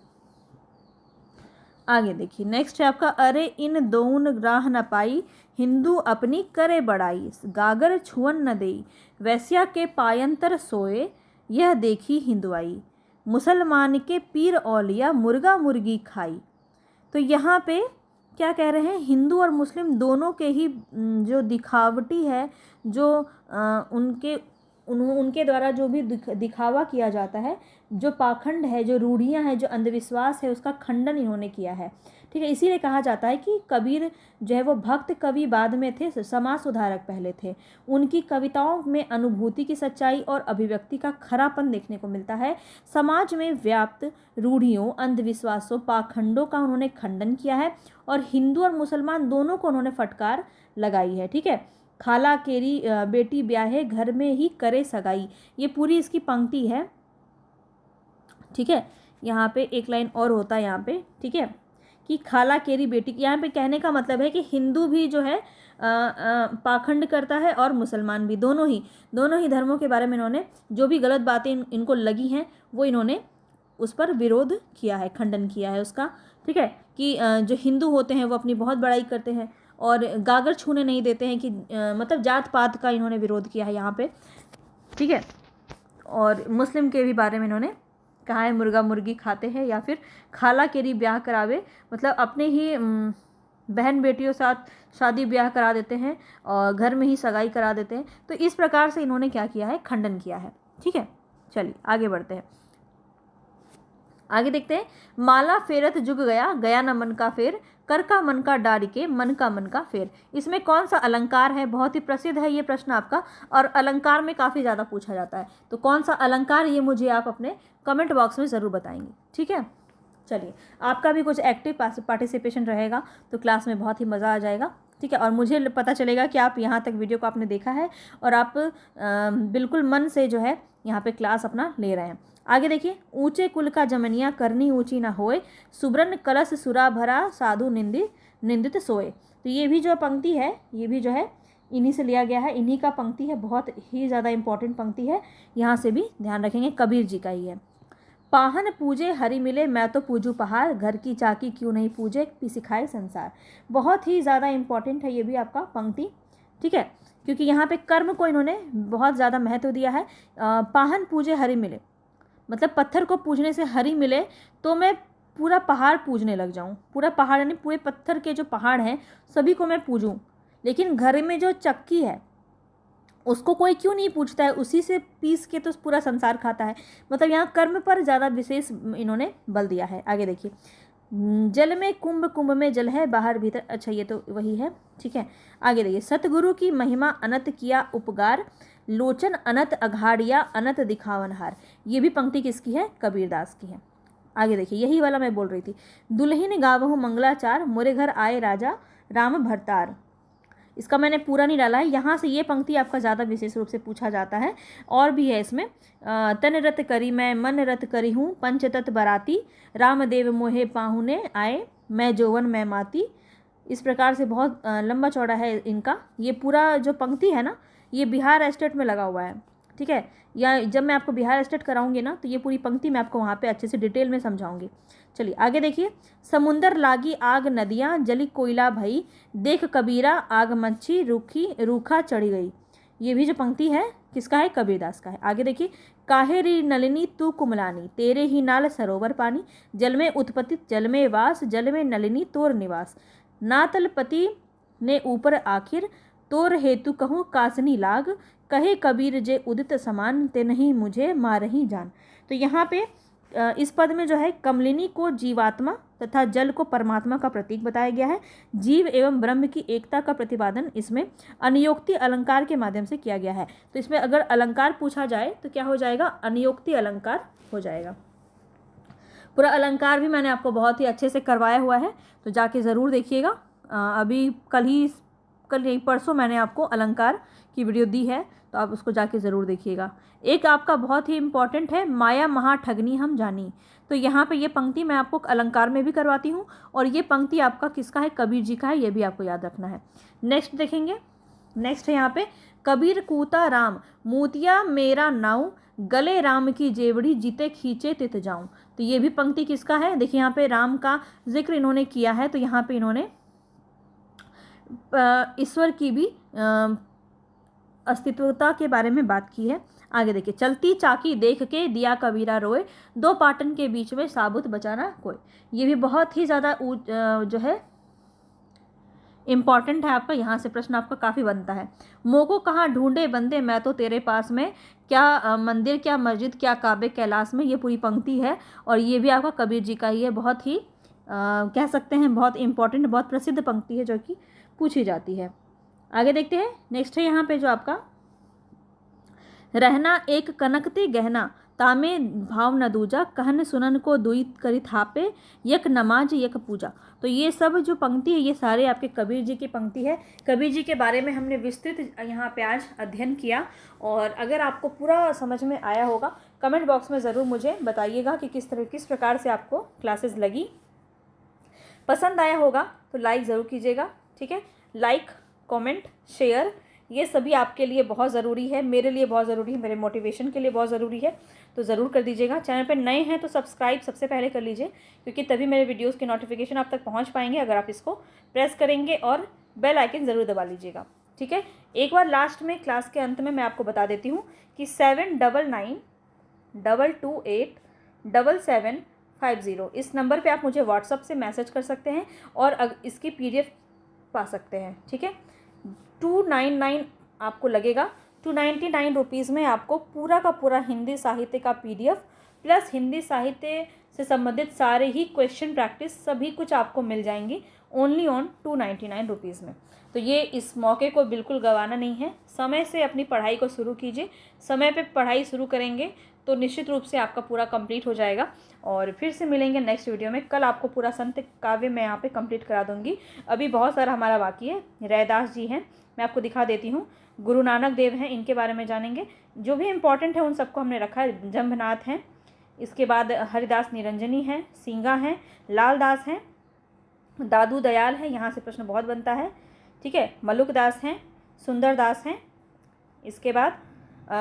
आगे देखिए। नेक्स्ट है आपका, अरे इन दोउन राह न पाई, हिंदू अपनी करे बड़ाई, गागर छुअन न देई, वैश्या के पायंतर सोए, यह देखी हिंदुआई, मुसलमान के पीर औलिया, मुर्गा मुर्गी खाई। तो यहाँ पे क्या कह रहे हैं? हिंदू और मुस्लिम दोनों के ही जो दिखावटी है, जो उनके द्वारा जो भी दिखावा किया जाता है, जो पाखंड है, जो रूढ़ियाँ हैं, जो अंधविश्वास है, उसका खंडन इन्होंने किया है। ठीक है, इसीलिए कहा जाता है कि कबीर जो है वो भक्त कवि बाद में थे, समाज सुधारक पहले थे। उनकी कविताओं में अनुभूति की सच्चाई और अभिव्यक्ति का खरापन देखने को मिलता है। समाज में व्याप्त रूढ़ियों, अंधविश्वासों, पाखंडों का उन्होंने खंडन किया है, और हिंदू और मुसलमान दोनों को उन्होंने फटकार लगाई है। ठीक है, खाला केरी बेटी ब्याहे, घर में ही करे सगाई, ये पूरी इसकी पंक्ति है। ठीक है, यहाँ पे एक लाइन और होता है यहाँ पे। ठीक है, कि खाला केरी बेटी, यहाँ पे कहने का मतलब है कि हिंदू भी जो है पाखंड करता है और मुसलमान भी, दोनों ही धर्मों के बारे में इन्होंने जो भी गलत बातें इनको लगी हैं वो इन्होंने उस पर विरोध किया है, खंडन किया है उसका। ठीक है, कि जो हिंदू होते हैं वो अपनी बहुत बड़ाई करते हैं और गागर छूने नहीं देते हैं, कि मतलब जात पात का इन्होंने विरोध किया है यहाँ पे। ठीक है, और मुस्लिम के भी बारे में इन्होंने कहा है मुर्गा मुर्गी खाते हैं या फिर खाला केरी ब्याह करावे, मतलब अपने ही बहन बेटियों साथ शादी ब्याह करा देते हैं और घर में ही सगाई करा देते हैं। तो इस प्रकार से इन्होंने क्या किया है, खंडन किया है। ठीक है, चलिए आगे बढ़ते हैं, आगे देखते हैं। माला फेरत जुग गया, गया न मन का फेर, कर का मन का डारी के, मन का फेर। इसमें कौन सा अलंकार है, बहुत ही प्रसिद्ध है ये प्रश्न आपका, और अलंकार में काफ़ी ज़्यादा पूछा जाता है। तो कौन सा अलंकार, ये मुझे आप अपने कमेंट बॉक्स में ज़रूर बताएंगे। ठीक है, चलिए आपका भी कुछ एक्टिव पार्टिसिपेशन रहेगा तो क्लास में बहुत ही मज़ा आ जाएगा। ठीक है, और मुझे पता चलेगा कि आप यहाँ तक वीडियो को आपने देखा है और आप बिल्कुल मन से जो है यहाँ पे क्लास अपना ले रहे हैं। आगे देखिए, ऊंचे कुल का जमनिया करनी ऊंची ना होए, सुब्रन कलश सुरा भरा साधु निंदित सोए। तो ये भी जो पंक्ति है ये भी जो है इन्हीं से लिया गया है, इन्हीं का पंक्ति है, बहुत ही ज़्यादा इंपॉर्टेंट पंक्ति है, यहाँ से भी ध्यान रखेंगे, कबीर जी का ही है। पाहन पूजे हरि मिले, मैं तो पूजू पहाड़, घर की चाकी क्यों नहीं पूजे, सिखाए संसार। बहुत ही ज़्यादा इंपॉर्टेंट है ये भी आपका पंक्ति। ठीक है, क्योंकि यहाँ पे कर्म को इन्होंने बहुत ज़्यादा महत्व दिया है। पाहन पूजे हरि मिले, मतलब पत्थर को पूजने से हरि मिले तो मैं पूरा पहाड़ पूजने लग जाऊँ, पूरा पहाड़ यानी पूरे पत्थर के जो पहाड़ हैं सभी को मैं पूजूँ, लेकिन घर में जो चक्की है उसको कोई क्यों नहीं पूछता है, उसी से पीस के तो पूरा संसार खाता है। मतलब यहाँ कर्म पर ज़्यादा विशेष इन्होंने बल दिया है। आगे देखिए, जल में कुंभ, कुंभ में जल है बाहर भीतर, अच्छा ये तो वही है। ठीक है, आगे देखिए, सतगुरु की महिमा अनंत किया उपकार, लोचन अनंत अघाड़िया अनंत दिखावनहार। ये भी पंक्ति किसकी है, कबीरदास की है। आगे देखिए, यही वाला मैं बोल रही थी, दुल्हिन गावहु मंगलाचार, मोरे घर आए राजा राम भरतार। इसका मैंने पूरा नहीं डाला है, यहाँ से ये पंक्ति आपका ज़्यादा विशेष रूप से पूछा जाता है। और भी है इसमें, तन रत करी मैं मन रत करी हूँ, पंचतत बराती, रामदेव मोहे पाहुने आए, मैं जोवन मैं माती। इस प्रकार से बहुत लंबा चौड़ा है इनका। ये पूरा जो पंक्ति है ना ये बिहार एस्टेट में लगा हुआ है। ठीक है, या जब मैं आपको बिहार एस्टेट कराऊंगी ना तो ये पूरी पंक्ति मैं आपको वहाँ पे अच्छे से डिटेल में समझाऊंगी। चलिए आगे देखिए, समुंदर लागी आग नदियाँ, जली कोयला भई, देख कबीरा आग मच्छी रूखा चढ़ी गई। ये भी जो पंक्ति है किसका है, कबीरदास का है। आगे देखिए, काहेरी नलिनी तू कुमलानी, तेरे ही नाल सरोवर पानी, जल में उत्पत्ति जल में वास, जल में नलिनी तोर निवास, नातलपति ने ऊपर आखिर, तोर हेतु कहूँ कासनी लाग, कहे कबीर जे उदित समान, ते नहीं मुझे मारही जान। तो यहाँ पे इस पद में जो है कमलिनी को जीवात्मा तथा जल को परमात्मा का प्रतीक बताया गया है। जीव एवं ब्रह्म की एकता का प्रतिपादन इसमें अनियोक्ति अलंकार के माध्यम से किया गया है। तो इसमें अगर अलंकार पूछा जाए तो क्या हो जाएगा, अनियोक्ति अलंकार हो जाएगा। पूरा अलंकार भी मैंने आपको बहुत ही अच्छे से करवाया हुआ है, तो जाके ज़रूर देखिएगा। अभी कल नहीं परसों मैंने आपको अलंकार की वीडियो दी है, तो आप उसको जाके ज़रूर देखिएगा। एक आपका बहुत ही इंपॉर्टेंट है, माया महा ठगनी हम जानी। तो यहाँ पे ये पंक्ति मैं आपको अलंकार में भी करवाती हूँ, और ये पंक्ति आपका किसका है, कबीर जी का है, ये भी आपको याद रखना है। नेक्स्ट देखेंगे, नेक्स्ट है यहाँ पे, कबीर कूता राम मोतिया मेरा नाऊ, गले राम की जेवड़ी जीते खींचे तित जाऊँ। तो ये भी पंक्ति किसका है, देखिए यहाँ पे राम का जिक्र इन्होंने किया है, तो यहाँ पे इन्होंने ईश्वर की भी अस्तित्वता के बारे में बात की है। आगे देखिए, चलती चाकी देख के दिया कबीरा रोए, दो पाटन के बीच में साबुत बचाना कोई। ये भी बहुत ही ज़्यादा जो है इम्पॉर्टेंट है आपका, यहाँ से प्रश्न आपका काफ़ी बनता है। मोको कहाँ ढूंढे बंदे मैं तो तेरे पास में, क्या मंदिर क्या मस्जिद क्या काबे कैलाश में। ये पूरी पंक्ति है और ये भी आपका कबीर जी का ही है। बहुत ही कह सकते हैं बहुत इंपॉर्टेंट, बहुत प्रसिद्ध पंक्ति है जो कि पूछी जाती है। आगे देखते हैं, नेक्स्ट है यहाँ पे जो आपका, रहना एक कनकते गहना, तामे भाव न दूजा, कहन सुनन को दुई करी थापे, यक नमाज यक पूजा। तो ये सब जो पंक्ति है ये सारे आपके कबीर जी की पंक्ति है। कबीर जी के बारे में हमने विस्तृत यहाँ पे आज अध्ययन किया, और अगर आपको पूरा समझ में आया होगा कमेंट बॉक्स में ज़रूर मुझे बताइएगा कि किस प्रकार से आपको क्लासेस लगी। पसंद आया होगा तो लाइक ज़रूर कीजिएगा, ठीक है। लाइक, कमेंट, शेयर ये सभी आपके लिए बहुत ज़रूरी है, मेरे लिए बहुत ज़रूरी है, मेरे मोटिवेशन के लिए बहुत ज़रूरी है, तो ज़रूर कर दीजिएगा। चैनल पर नए हैं तो सब्सक्राइब सबसे पहले कर लीजिए, क्योंकि तभी मेरे वीडियोज़ की नोटिफिकेशन आप तक पहुँच पाएंगे अगर आप इसको प्रेस करेंगे, और बेल आइकन ज़रूर दबा लीजिएगा, ठीक है। एक बार लास्ट में क्लास के अंत में मैं आपको बता देती हूँ कि 7992287750 इस नंबर पे आप मुझे व्हाट्सअप से मैसेज कर सकते हैं और इसकी PDF पा सकते हैं, ठीक है। 299 आपको लगेगा। 299 रुपीज़ में आपको पूरा का पूरा हिंदी साहित्य का PDF प्लस हिंदी साहित्य से संबंधित सारे ही क्वेश्चन प्रैक्टिस सभी कुछ आपको मिल जाएंगी ओनली ऑन 299 रुपीज़ में। तो ये इस मौके को बिल्कुल गंवाना नहीं है। समय से अपनी पढ़ाई को शुरू कीजिए, समय पे पढ़ाई शुरू करेंगे तो निश्चित रूप से आपका पूरा कंप्लीट हो जाएगा। और फिर से मिलेंगे नेक्स्ट वीडियो में। कल आपको पूरा संत काव्य मैं यहाँ पे कंप्लीट करा दूँगी। अभी बहुत सारा हमारा बाकी है। रैदास जी हैं, मैं आपको दिखा देती हूँ। गुरु नानक देव हैं, इनके बारे में जानेंगे। जो भी इम्पोर्टेंट है उन सबको हमने रखा है। जंभनाथ हैं, इसके बाद हरिदास निरंजनी हैं, सींगा हैं, लाल दास हैं, दादू दयाल है, यहाँ से प्रश्न बहुत बनता है, ठीक है। मलुक दास हैं, सुंदर दास हैं। इसके बाद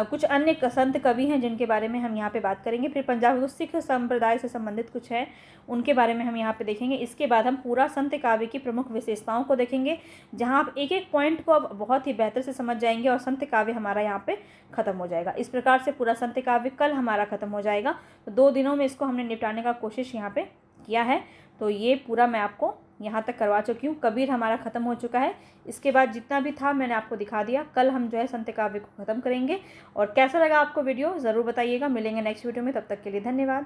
कुछ अन्य संत कवि हैं जिनके बारे में हम यहाँ पे बात करेंगे। फिर पंजाबी सिख संप्रदाय से संबंधित कुछ है, उनके बारे में हम यहाँ पे देखेंगे। इसके बाद हम पूरा संत काव्य की प्रमुख विशेषताओं को देखेंगे, जहाँ आप एक एक पॉइंट को अब बहुत ही बेहतर से समझ जाएंगे और संत काव्य हमारा यहाँ पे ख़त्म हो जाएगा। इस प्रकार से पूरा संत काव्य कल हमारा ख़त्म हो जाएगा। तो 2 दिनों में इसको हमने निपटाने का कोशिश यहाँ पे किया है। तो ये पूरा मैं आपको यहाँ तक करवा चुकी हूँ। कबीर हमारा ख़त्म हो चुका है। इसके बाद जितना भी था मैंने आपको दिखा दिया। कल हम जो है संत काव्य को ख़त्म करेंगे। और कैसा लगा आपको वीडियो ज़रूर बताइएगा। मिलेंगे नेक्स्ट वीडियो में, तब तक के लिए धन्यवाद।